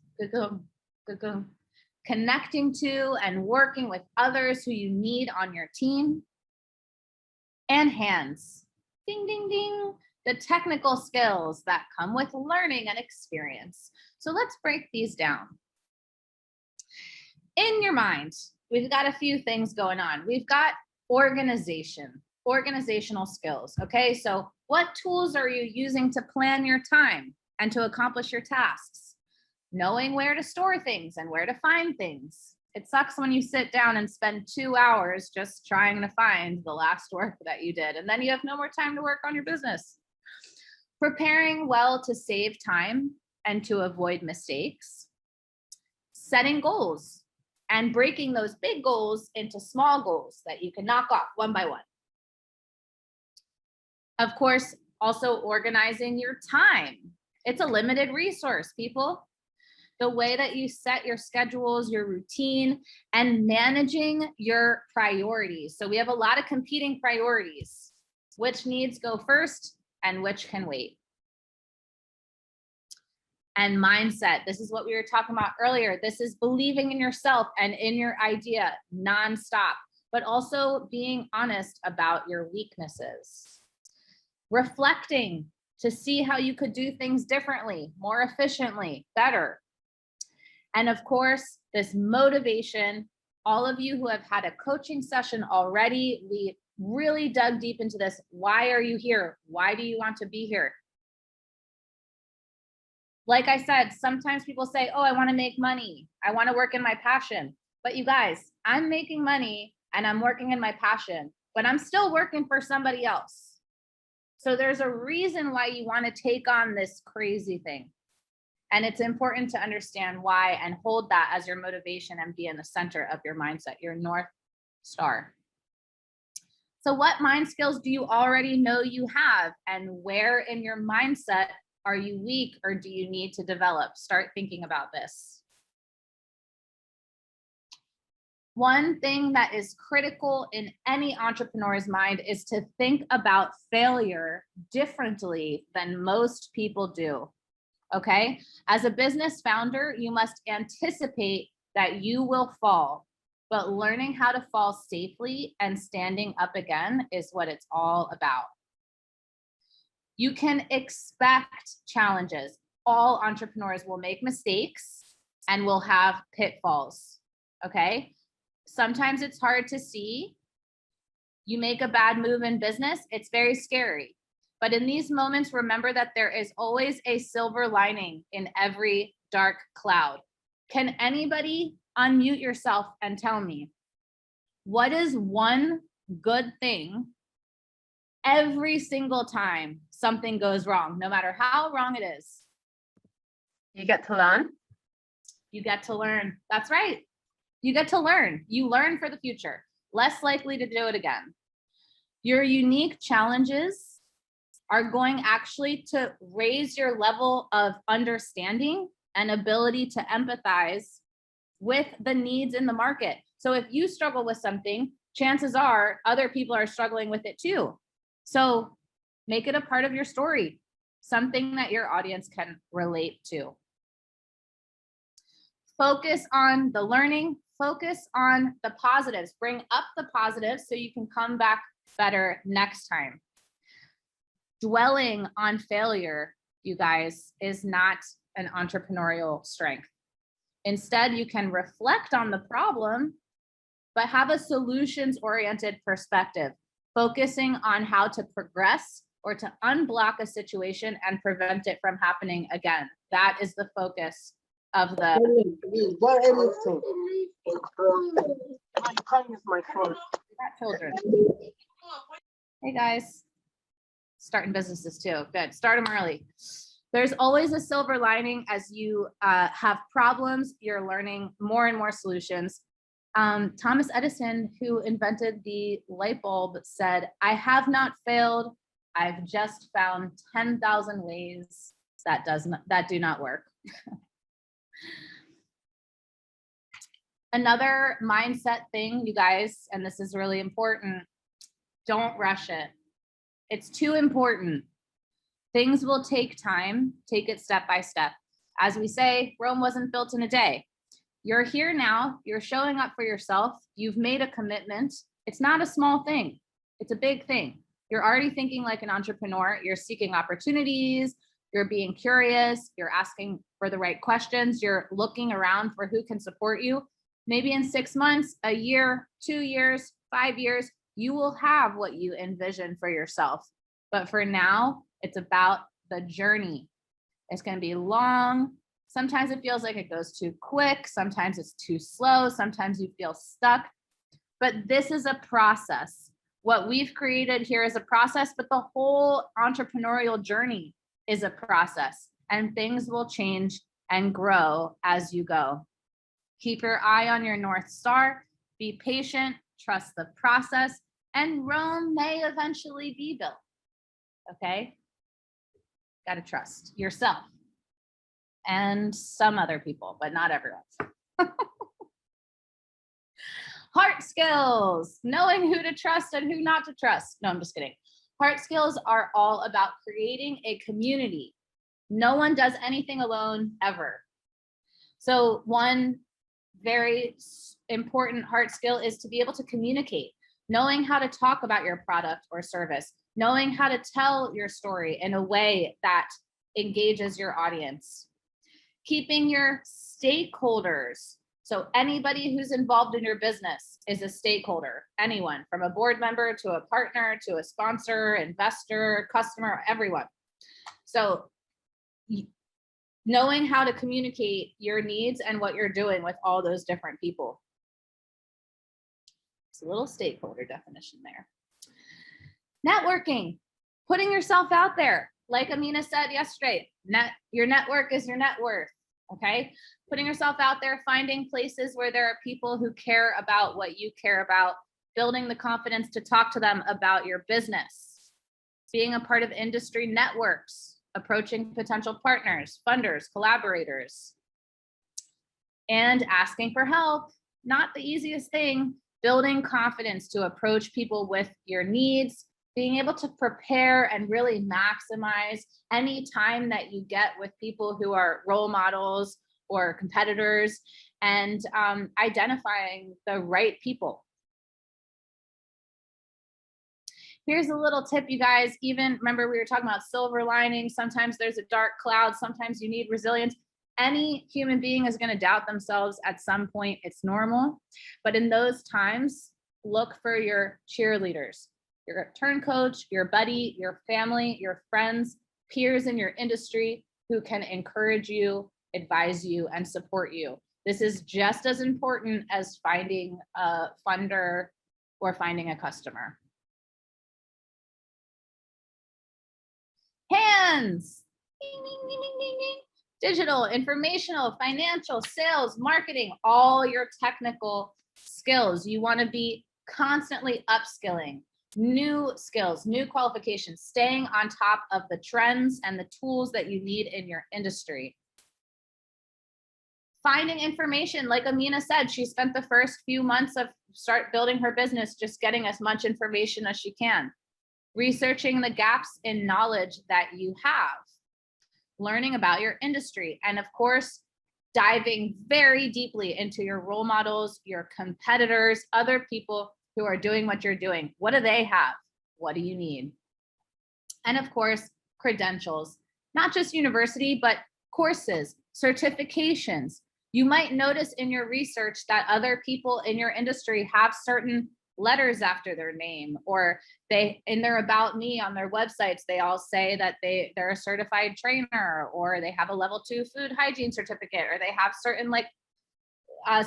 Connecting to and working with others who you need on your team. And hands. Ding, ding, ding. The technical skills that come with learning and experience. So let's break these down. In your mind, we've got a few things going on. We've got organizational skills. Okay, so what tools are you using to plan your time and to accomplish your tasks? Knowing where to store things and where to find things. It sucks when you sit down and spend 2 hours just trying to find the last work that you did, and then you have no more time to work on your business. Preparing well to save time and to avoid mistakes. Setting goals and breaking those big goals into small goals that you can knock off one by one. Of course, also organizing your time. It's a limited resource, people. The way that you set your schedules, your routine, and managing your priorities. So we have a lot of competing priorities. Which needs go first and which can wait? And mindset. This is what we were talking about earlier. This is believing in yourself and in your idea nonstop, but also being honest about your weaknesses. Reflecting to see how you could do things differently, more efficiently, better. And of course, this motivation. All of you who have had a coaching session already, we really dug deep into this. Why are you here? Why do you want to be here? Like I said, sometimes people say, oh, I want to make money. I want to work in my passion. But you guys, I'm making money and I'm working in my passion, but I'm still working for somebody else. So there's a reason why you want to take on this crazy thing. And it's important to understand why and hold that as your motivation and be in the center of your mindset, your North Star. So what mind skills do you already know you have, and where in your mindset are you weak or do you need to develop? Start thinking about this. One thing that is critical in any entrepreneur's mind is to think about failure differently than most people do. Okay? As a business founder, you must anticipate that you will fall, but learning how to fall safely and standing up again is what it's all about. You can expect challenges. All entrepreneurs will make mistakes and will have pitfalls. Okay? Sometimes it's hard to see. You make a bad move in business, it's very scary. But in these moments, remember that there is always a silver lining in every dark cloud. Can anybody unmute yourself and tell me, what is one good thing every single time something goes wrong, no matter how wrong it is? You get to learn. You get to learn. That's right. You get to learn. You learn for the future. Less likely to do it again. Your unique challenges are going actually to raise your level of understanding and ability to empathize with the needs in the market. So if you struggle with something, chances are other people are struggling with it too. So make it a part of your story, something that your audience can relate to. Focus on the learning, focus on the positives, bring up the positives so you can come back better next time. Dwelling on failure, you guys, is not an entrepreneurial strength. Instead, you can reflect on the problem, but have a solutions-oriented perspective, focusing on how to progress or to unblock a situation and prevent it from happening again. That is the focus of the children. Hey guys, starting businesses too. Good, start them early. There's always a silver lining. As you have problems, you're learning more and more solutions. Thomas Edison, who invented the light bulb, said, "I have not failed. I've just found 10,000 ways that do not work." Another mindset thing, you guys, and this is really important, don't rush it. It's too important. Things will take time. Take it step by step. As we say, Rome wasn't built in a day. You're here now. You're showing up for yourself. You've made a commitment. It's not a small thing. It's a big thing. You're already thinking like an entrepreneur. You're seeking opportunities. You're being curious. You're asking for the right questions. You're looking around for who can support you. Maybe in 6 months, a year, 2 years, 5 years, you will have what you envision for yourself. But for now, it's about the journey. It's going to be long. Sometimes it feels like it goes too quick. Sometimes it's too slow. Sometimes you feel stuck. But this is a process. What we've created here is a process, but the whole entrepreneurial journey is a process, and things will change and grow as you go. Keep your eye on your North Star, be patient, trust the process, and Rome may eventually be built. Okay? Got to trust yourself and some other people, but not everyone. Heart skills, knowing who to trust and who not to trust. No, I'm just kidding. Heart skills are all about creating a community. No one does anything alone ever. So one very important heart skill is to be able to communicate, knowing how to talk about your product or service, knowing how to tell your story in a way that engages your audience. Keeping your stakeholders. So anybody who's involved in your business is a stakeholder. Anyone, from a board member to a partner to a sponsor, investor, customer, everyone. So knowing how to communicate your needs and what you're doing with all those different people. It's a little stakeholder definition there. Networking, putting yourself out there. Like Amina said yesterday, your network is your net worth, okay? Putting yourself out there, finding places where there are people who care about what you care about, building the confidence to talk to them about your business, being a part of industry networks, approaching potential partners, funders, collaborators, and asking for help. Not the easiest thing, building confidence to approach people with your needs, being able to prepare and really maximize any time that you get with people who are role models or competitors, and identifying the right people. Here's a little tip, you guys. Even remember we were talking about silver lining. Sometimes there's a dark cloud. Sometimes you need resilience. Any human being is going to doubt themselves at some point. It's normal. But in those times, look for your cheerleaders, your turn coach, your buddy, your family, your friends, peers in your industry who can encourage you, advise you, and support you. This is just as important as finding a funder or finding a customer. Hands. Ding, ding, ding, ding, ding, ding. Digital, informational, financial, sales, marketing, all your technical skills. You want to be constantly upskilling, new skills, new qualifications, staying on top of the trends and the tools that you need in your industry. Finding information, like Amina said, she spent the first few months of start building her business just getting as much information as she can. Researching the gaps in knowledge that you have, learning about your industry, and of course, diving very deeply into your role models, your competitors, other people who are doing what you're doing. What do they have? What do you need? And of course, credentials, not just university, but courses, certifications. You might notice in your research that other people in your industry have certain letters after their name, or they in their about me on their websites, they all say that they're a certified trainer, or they have a level 2 food hygiene certificate, or they have certain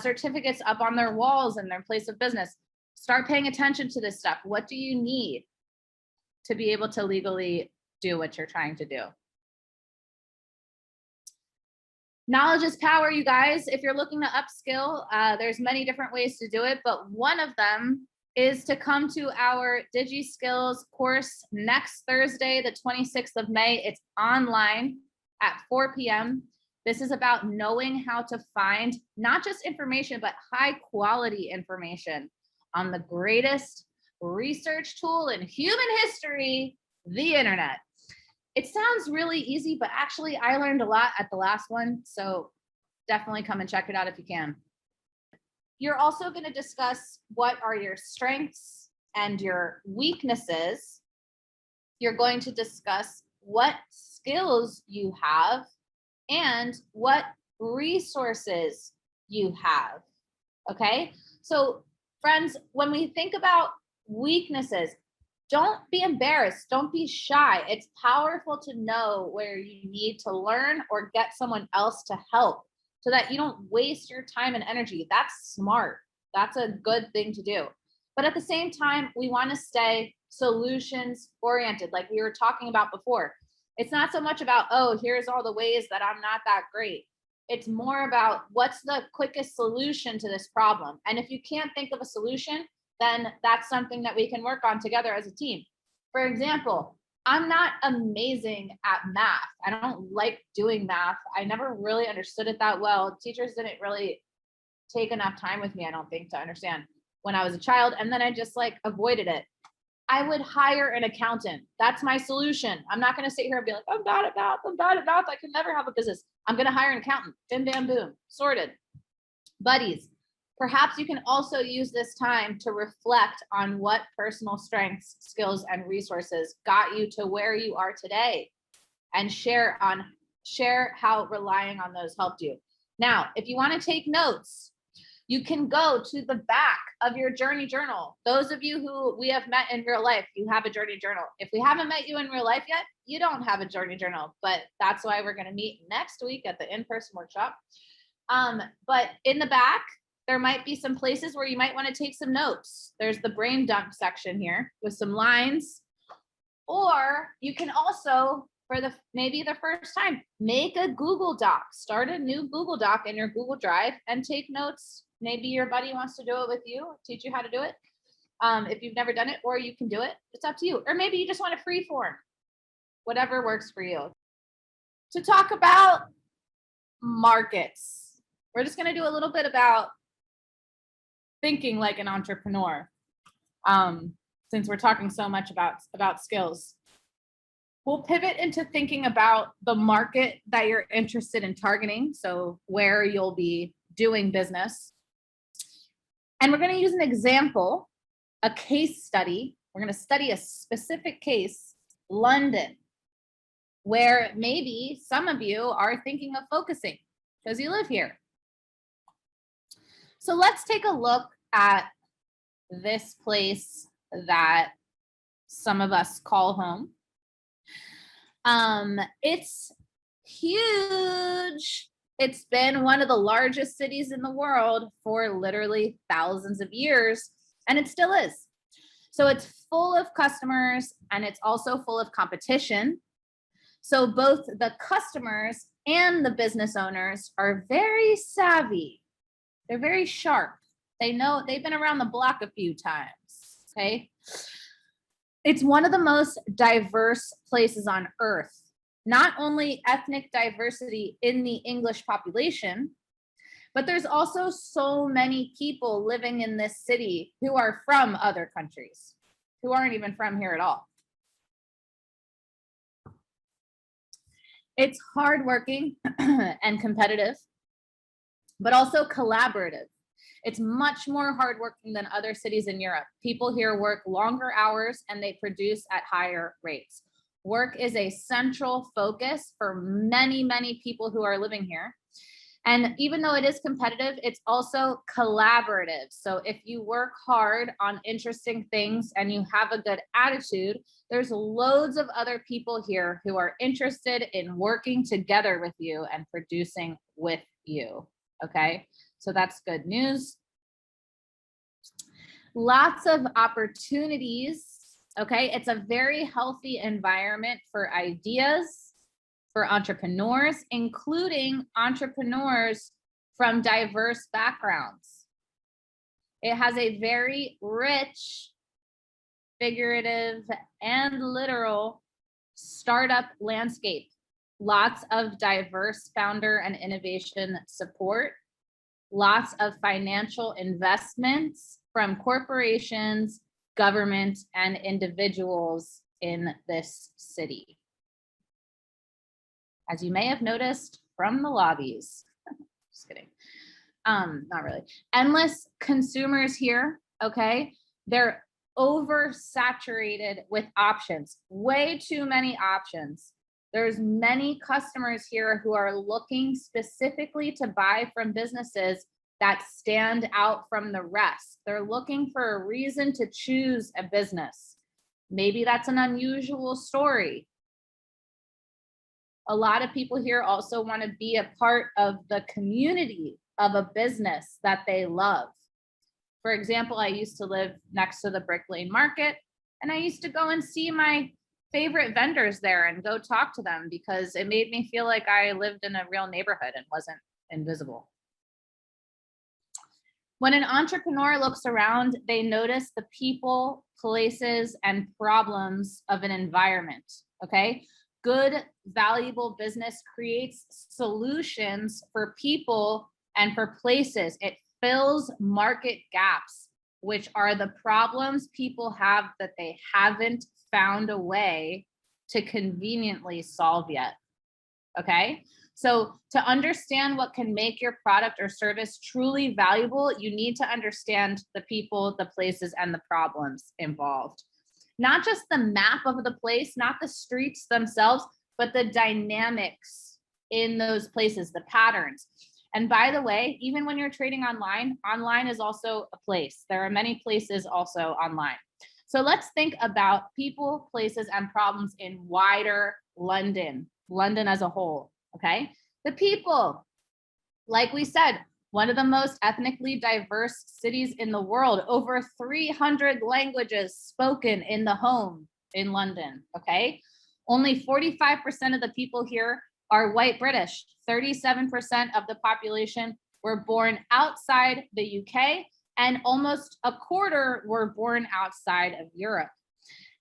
certificates up on their walls in their place of business. Start paying attention to this stuff. What do you need to be able to legally do what you're trying to do? Knowledge is power, you guys. If you're looking to upskill, there's many different ways to do it, but one of them is to come to our DigiSkills course next Thursday, the 26th of May. It's online at 4 p.m. This is about knowing how to find not just information, but high quality information on the greatest research tool in human history, the internet. It sounds really easy, but actually I learned a lot at the last one. So definitely come and check it out if you can. You're also going to discuss what are your strengths and your weaknesses. You're going to discuss what skills you have and what resources you have. Okay, so friends, when we think about weaknesses, don't be embarrassed. Don't be shy. It's powerful to know where you need to learn or get someone else to help, so that you don't waste your time and energy. That's smart. That's a good thing to do. But at the same time, we want to stay solutions oriented, like we were talking about before. It's not so much about, oh, here's all the ways that I'm not that great. It's more about what's the quickest solution to this problem. And if you can't think of a solution, then that's something that we can work on together as a team. For example, I'm not amazing at math. I don't like doing math. I never really understood it that well. Teachers didn't really take enough time with me, I don't think, to understand when I was a child. And then I just avoided it. I would hire an accountant. That's my solution. I'm not going to sit here and be like, I'm bad at math. I'm bad at math. I can never have a business. I'm going to hire an accountant. Bim, bam, boom. Sorted. Buddies. Perhaps you can also use this time to reflect on what personal strengths, skills, and resources got you to where you are today, and share how relying on those helped you. Now, if you want to take notes, you can go to the back of your journey journal. Those of you who we have met in real life, you have a journey journal. If we haven't met you in real life yet, you don't have a journey journal, but that's why we're going to meet next week at the in-person workshop. But in the back, there might be some places where you might want to take some notes. There's the brain dump section here with some lines. Or you can also, for maybe the first time, make a Google Doc. Start a new Google Doc in your Google Drive and take notes. Maybe your buddy wants to do it with you, teach you how to do it. If you've never done it, or you can do it. It's up to you. Or maybe you just want a free form. Whatever works for you. To talk about markets, we're just going to do a little bit about thinking like an entrepreneur. Since we're talking so much about skills, we'll pivot into thinking about the market that you're interested in targeting. So where you'll be doing business. And we're going to use an example, a case study. We're going to study a specific case, London, where maybe some of you are thinking of focusing because you live here. So let's take a look at this place that some of us call home. It's huge. It's been one of the largest cities in the world for literally thousands of years, and it still is. So it's full of customers and it's also full of competition. So both the customers and the business owners are very savvy. They're very sharp. They know, they've been around the block a few times. Okay. It's one of the most diverse places on earth. Not only ethnic diversity in the English population, but there's also so many people living in this city who are from other countries, who aren't even from here at all. It's hardworking and competitive, but also collaborative. It's much more hardworking than other cities in Europe. People here work longer hours and they produce at higher rates. Work is a central focus for many, many people who are living here. And even though it is competitive, it's also collaborative. So if you work hard on interesting things and you have a good attitude, there's loads of other people here who are interested in working together with you and producing with you. Okay, so that's good news. Lots of opportunities. Okay, it's a very healthy environment for ideas, for entrepreneurs, including entrepreneurs from diverse backgrounds. It has a very rich, figurative, and literal startup landscape. Lots of diverse founder and innovation support. Lots of financial investments from corporations, government, and individuals in this city. As you may have noticed from the lobbies, just kidding, not really. Endless consumers here, okay? They're oversaturated with options, way too many options. There's many customers here who are looking specifically to buy from businesses that stand out from the rest. They're looking for a reason to choose a business. Maybe that's an unusual story. A lot of people here also want to be a part of the community of a business that they love. For example, I used to live next to the Brick Lane Market, and I used to go and see my favorite vendors there and go talk to them because it made me feel like I lived in a real neighborhood and wasn't invisible. When an entrepreneur looks around, they notice the people, places, and problems of an environment, okay? Good, valuable business creates solutions for people and for places. It fills market gaps, which are the problems people have that they haven't found a way to conveniently solve yet, okay? So to understand what can make your product or service truly valuable, you need to understand the people, the places, and the problems involved. Not just the map of the place, not the streets themselves, but the dynamics in those places, the patterns. And by the way, even when you're trading online, online is also a place. There are many places also online. So let's think about people, places, and problems in wider London as a whole, okay? The people, like we said, one of the most ethnically diverse cities in the world, over 300 languages spoken in the home in London, okay? Only 45% of the people here are white British. 37% of the population were born outside the UK, and almost a quarter were born outside of Europe.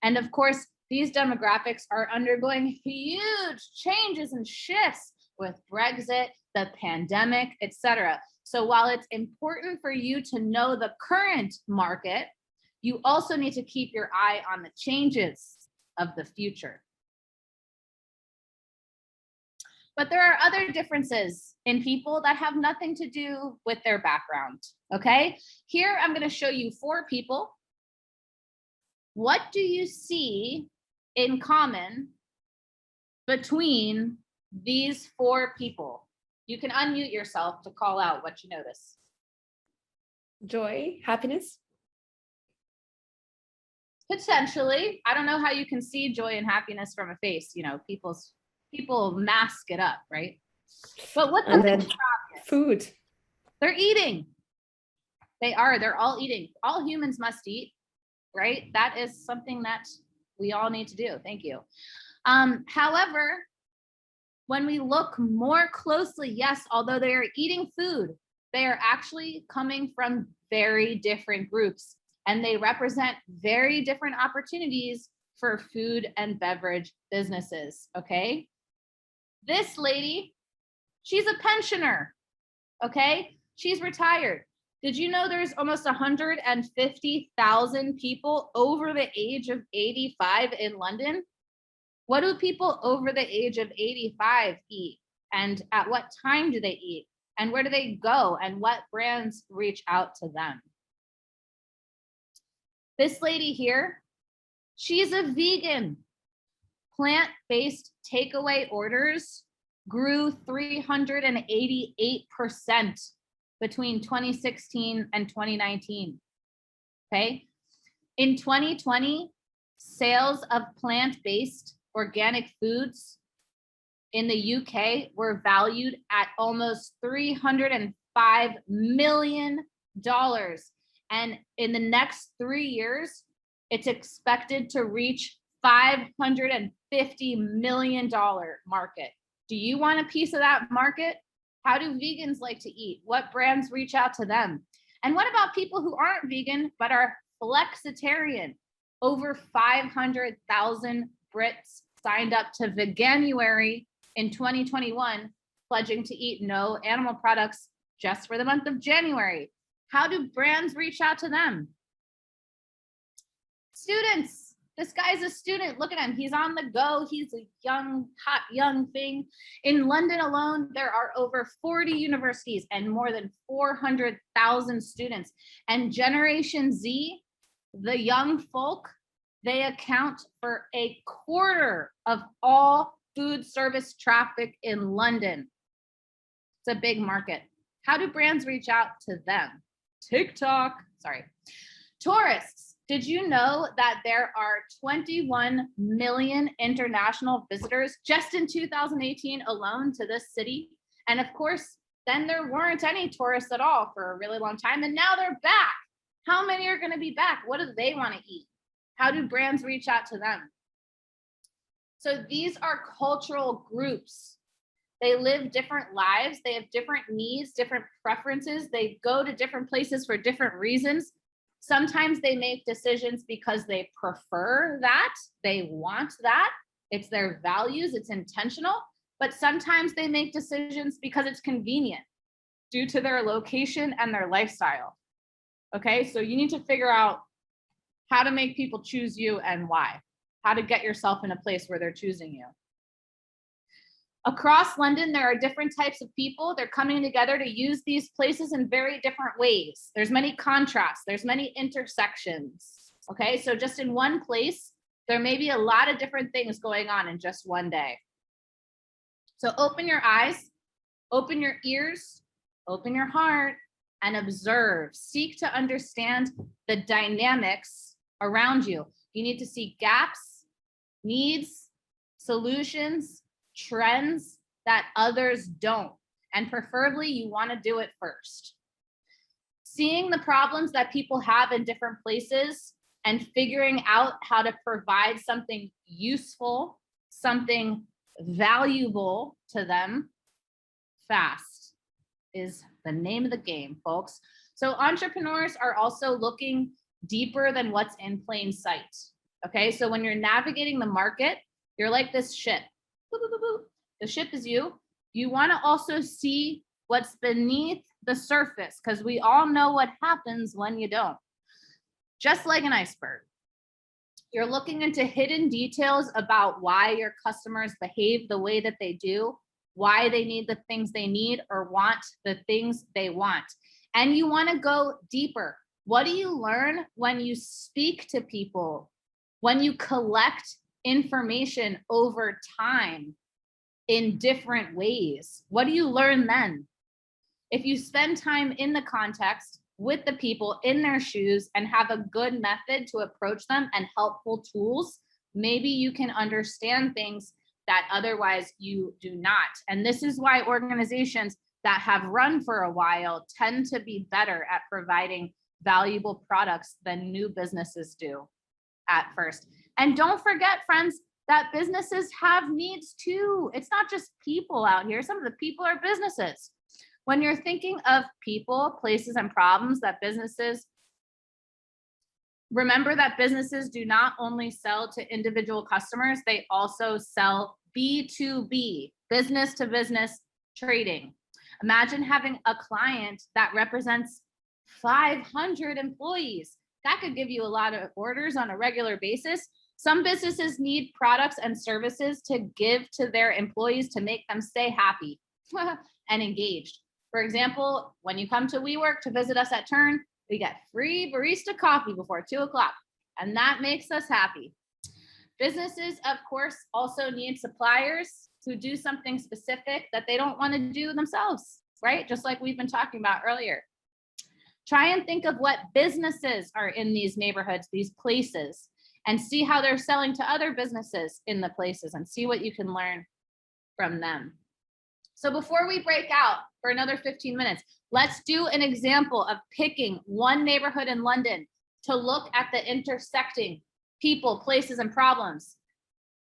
And of course, these demographics are undergoing huge changes and shifts with Brexit, the pandemic, etc. So while it's important for you to know the current market, you also need to keep your eye on the changes of the future. But there are other differences in people that have nothing to do with their background, okay? Here, I'm gonna show you 4 people. What do you see in common between these 4 people? You can unmute yourself to call out what you notice. Joy, happiness. Potentially. I don't know how you can see joy and happiness from a face. You know, people mask it up, right? But what's the And big then problem? food. They're eating. They're all eating. All humans must eat, right? That is something that we all need to do. Thank you. However, when we look more closely, yes, although they are eating food, they are actually coming from very different groups, and they represent very different opportunities for food and beverage businesses, okay? This lady, she's a pensioner, okay? She's retired. Did you know there's almost 150,000 people over the age of 85 in London? What do people over the age of 85 eat? And at what time do they eat? And where do they go? And what brands reach out to them? This lady here, she's a vegan. Plant-based takeaway orders grew 388% between 2016 and 2019, okay? In 2020, sales of plant-based organic foods in the UK were valued at almost $305 million. And in the next 3 years, it's expected to reach $550 million market. Do you want a piece of that market? How do vegans like to eat? What brands reach out to them? And what about people who aren't vegan but are flexitarian? Over 500,000 Brits signed up to Veganuary in 2021, pledging to eat no animal products just for the month of January. How do brands reach out to them? Students. This guy's a student. Look at him. He's on the go. He's a young, hot, young thing. In London alone, there are over 40 universities and more than 400,000 students. And Generation Z, the young folk, they account for a quarter of all food service traffic in London. It's a big market. How do brands reach out to them? TikTok, sorry. Tourists. Did you know that there are 21 million international visitors just in 2018 alone to this city? And of course, then there weren't any tourists at all for a really long time, and now they're back. How many are going to be back? What do they want to eat? How do brands reach out to them? So these are cultural groups. They live different lives. They have different needs, different preferences. They go to different places for different reasons. Sometimes they make decisions because they prefer that, they want that, it's their values, it's intentional, but sometimes they make decisions because it's convenient due to their location and their lifestyle. Okay, so you need to figure out how to make people choose you and why, how to get yourself in a place where they're choosing you. Across London, there are different types of people. They're coming together to use these places in very different ways. There's many contrasts, there's many intersections. Okay, so just in one place, there may be a lot of different things going on in just one day. So open your eyes, open your ears, open your heart, and observe. Seek to understand the dynamics around you. You need to see gaps, needs, solutions, trends that others don't. And preferably you want to do it first. Seeing the problems that people have in different places and figuring out how to provide something useful, something valuable to them fast is the name of the game, folks. So entrepreneurs are also looking deeper than what's in plain sight. Okay, so when you're navigating the market, you're like this ship. Boop, boop, boop, boop. The ship is you. You want to also see what's beneath the surface, because we all know what happens when you don't. Just like an iceberg. You're looking into hidden details about why your customers behave the way that they do, why they need the things they need or want the things they want. And you want to go deeper. What do you learn when you speak to people, when you collect information over time in different ways? What do you learn then? If you spend time in the context with the people in their shoes and have a good method to approach them and helpful tools, maybe you can understand things that otherwise you do not. And this is why organizations that have run for a while tend to be better at providing valuable products than new businesses do at first. And don't forget, friends, that businesses have needs too. It's not just people out here. Some of the people are businesses. When you're thinking of people, places, and problems that businesses, remember that businesses do not only sell to individual customers, they also sell B2B, business to business trading. Imagine having a client that represents 500 employees. That could give you a lot of orders on a regular basis. Some businesses need products and services to give to their employees to make them stay happy and engaged. For example, when you come to WeWork to visit us at Turn, we get free barista coffee before 2 o'clock, and that makes us happy. Businesses, of course, also need suppliers who do something specific that they don't want to do themselves, right? Just like we've been talking about earlier. Try and think of what businesses are in these neighborhoods, these places, and see how they're selling to other businesses in the places and see what you can learn from them. So before we break out for another 15 minutes, let's do an example of picking one neighborhood in London to look at the intersecting people, places, and problems.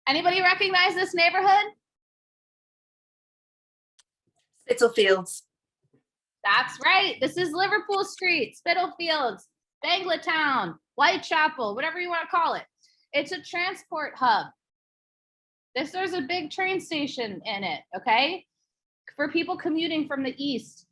Anybody recognize this neighborhood? Spitalfields. That's right. This is Liverpool Street, Spitalfields, Banglatown, Whitechapel, whatever you want to call it. It's a transport hub. There's a big train station in it, okay? For people commuting from the east.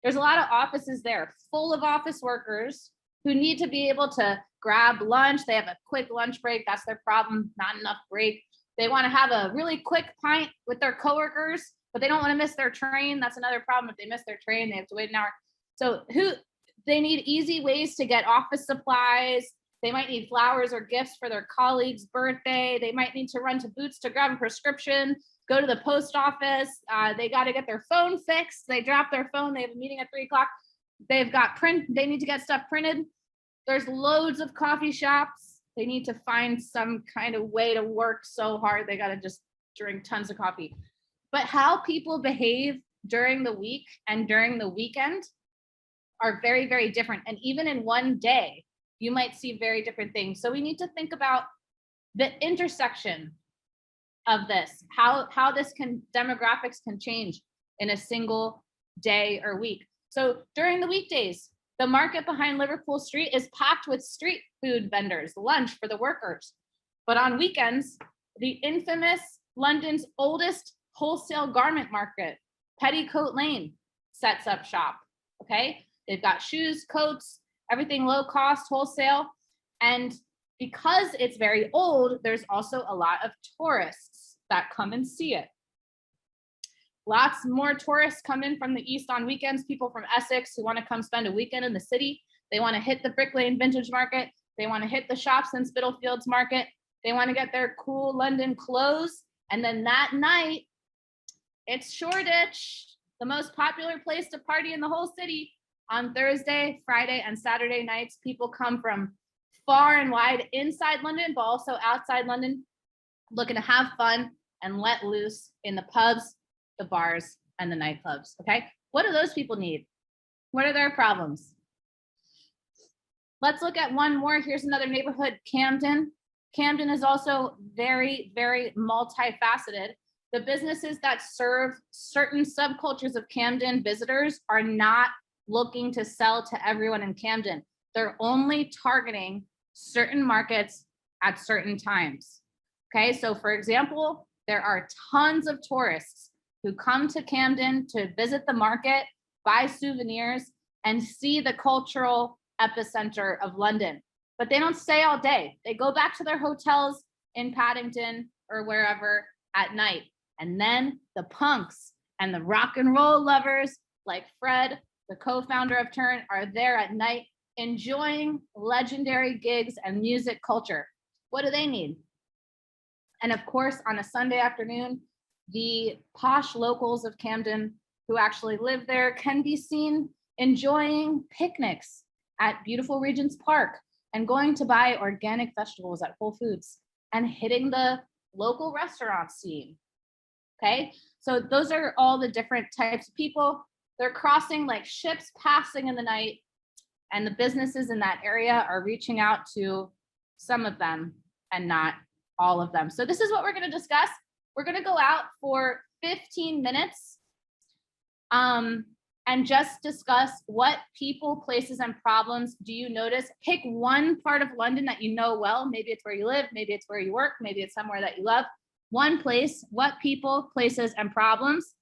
There's a lot of offices there full of office workers who need to be able to grab lunch. They have a quick lunch break. That's their problem, not enough break. They want to have a really quick pint with their coworkers, but they don't want to miss their train. That's another problem. If they miss their train, they have to wait an hour. So they need easy ways to get office supplies. They might need flowers or gifts for their colleague's birthday. They might need to run to Boots to grab a prescription, go to the post office. They got to get their phone fixed. They drop their phone. They have a meeting at 3 o'clock. They've got they need to get stuff printed. There's loads of coffee shops. They need to find some kind of way to work so hard. They got to just drink tons of coffee. But how people behave during the week and during the weekend are very, very different. And even in one day, you might see very different things. So we need to think about the intersection of this, how demographics can change in a single day or week. So during the weekdays, the market behind Liverpool Street is packed with street food vendors, lunch for the workers. But on weekends, the infamous London's oldest wholesale garment market, Petticoat Lane, sets up shop, okay? They've got shoes, coats, everything low cost, wholesale. And because it's very old, there's also a lot of tourists that come and see it. Lots more tourists come in from the east on weekends, people from Essex who want to come spend a weekend in the city. They want to hit the Brick Lane Vintage Market. They want to hit the shops in Spitalfields Market. They want to get their cool London clothes. And then that night, it's Shoreditch, the most popular place to party in the whole city. On Thursday, Friday, and Saturday nights, people come from far and wide inside London, but also outside London, looking to have fun and let loose in the pubs, the bars, and the nightclubs. Okay. What do those people need? What are their problems? Let's look at one more. Here's another neighborhood, Camden. Camden is also very, very multifaceted. The businesses that serve certain subcultures of Camden visitors are not looking to sell to everyone in Camden. They're only targeting certain markets at certain times. Okay, so for example, there are tons of tourists who come to Camden to visit the market, buy souvenirs, and see the cultural epicenter of London. But they don't stay all day. They go back to their hotels in Paddington or wherever at night. And then the punks and the rock and roll lovers like Fred, the co-founder of Turn, are there at night enjoying legendary gigs and music culture. What do they need? And of course, on a Sunday afternoon, the posh locals of Camden who actually live there can be seen enjoying picnics at beautiful Regent's Park and going to buy organic vegetables at Whole Foods and hitting the local restaurant scene. Okay, so those are all the different types of people. They're crossing like ships passing in the night, and the businesses in that area are reaching out to some of them and not all of them. So this is what we're going to discuss. We're going to go out for 15 minutes and just discuss what people, places, and problems do you notice. Pick one part of London that you know well. Maybe it's where you live, maybe it's where you work, maybe it's somewhere that you love. One place, what people, places, and problems.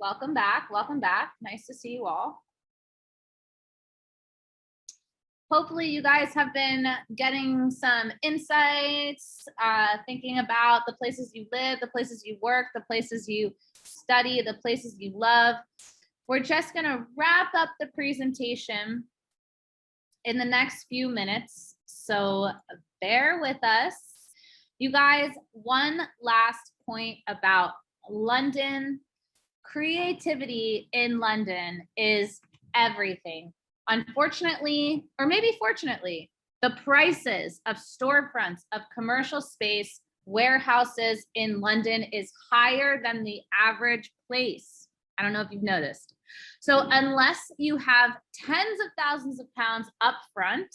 Welcome back, welcome back. Nice to see you all. Hopefully you guys have been getting some insights, thinking about the places you live, the places you work, the places you study, the places you love. We're just gonna wrap up the presentation in the next few minutes, so bear with us. You guys, one last point about London. Creativity in London is everything. Unfortunately, or maybe fortunately, the prices of storefronts, of commercial space, warehouses in London is higher than the average place. I don't know if you've noticed. So unless you have tens of thousands of pounds up front,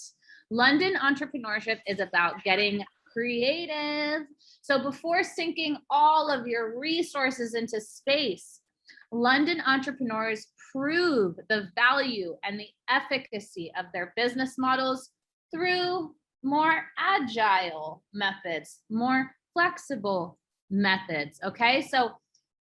London entrepreneurship is about getting creative. So before sinking all of your resources into space, London entrepreneurs prove the value and the efficacy of their business models through more agile methods, more flexible methods. Okay, so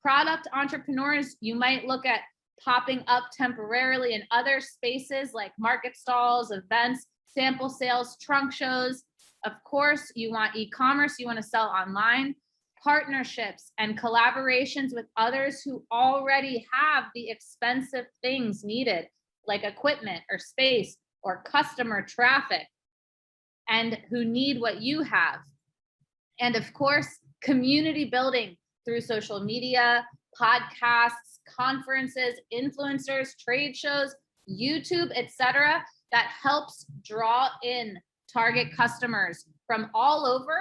product entrepreneurs, you might look at popping up temporarily in other spaces like market stalls, events, sample sales, trunk shows. Of course, you want e-commerce, you want to sell online. Partnerships and collaborations with others who already have the expensive things needed, like equipment or space or customer traffic, and who need what you have. And of course, community building through social media, podcasts, conferences, influencers, trade shows, YouTube, etc., that helps draw in target customers from all over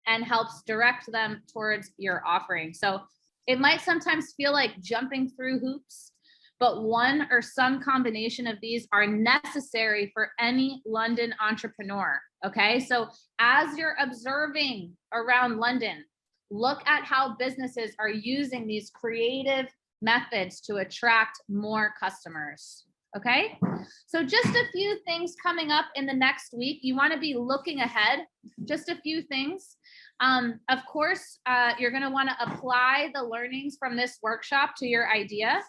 and helps direct them towards your offering. So it might sometimes feel like jumping through hoops, but one or some combination of these are necessary for any London entrepreneur, okay? So as you're observing around London, look at how businesses are using these creative methods to attract more customers. Okay, so just a few things coming up in the next week. You want to be looking ahead, just a few things. Of course, you're going to want to apply the learnings from this workshop to your idea.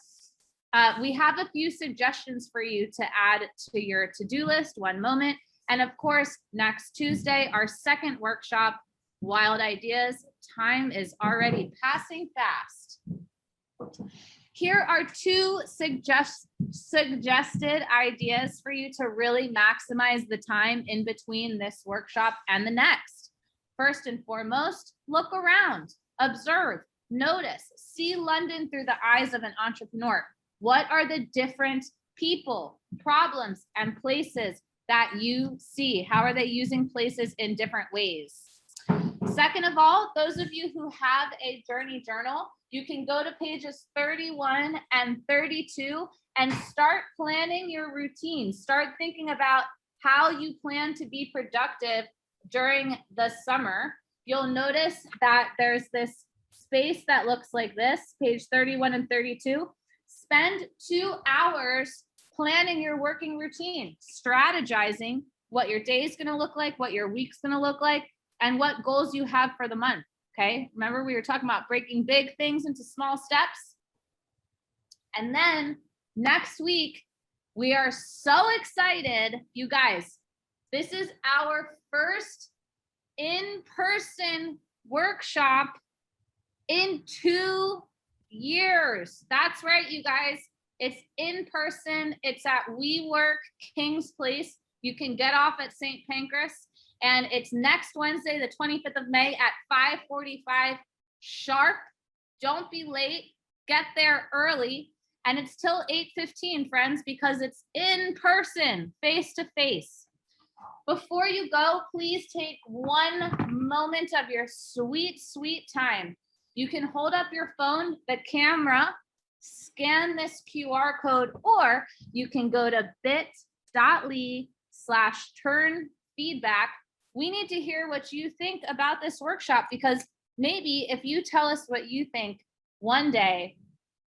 We have a few suggestions for you to add to your to-do list. One moment. And of course, next Tuesday, our second workshop, Wild Ideas. Time is already passing fast. Here are two suggested ideas for you to really maximize the time in between this workshop and the next. First and foremost, look around, observe, notice, see London through the eyes of an entrepreneur. What are the different people, problems, and places that you see? How are they using places in different ways? Second of all, those of you who have a journey journal, you can go to pages 31 and 32 and start planning your routine. Start thinking about how you plan to be productive during the summer. You'll notice that there's this space that looks like this, page 31 and 32. Spend 2 hours planning your working routine, strategizing what your day is going to look like, what your week's going to look like, and what goals you have for the month. Okay. Remember, we were talking about breaking big things into small steps. And then next week, we are so excited, you guys. This is our first in-person workshop in 2 years. That's right, you guys. It's in person. It's at WeWork King's Place. You can get off at St. Pancras. And it's next Wednesday, the 25th of May at 5:45 sharp. Don't be late. Get there early. And it's till 8:15, friends, because it's in person, face to face. Before you go, please take one moment of your sweet, sweet time. You can hold up your phone, the camera, scan this QR code, or you can go to bit.ly/turnfeedback. We need to hear what you think about this workshop, because maybe if you tell us what you think, one day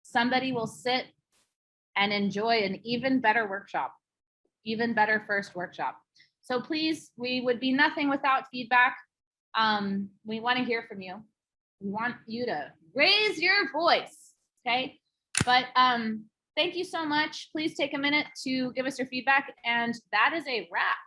somebody will sit and enjoy an even better workshop, even better first workshop. So please, we would be nothing without feedback. We want to hear from you. We want you to raise your voice, okay? But thank you so much. Please take a minute to give us your feedback, and that is a wrap.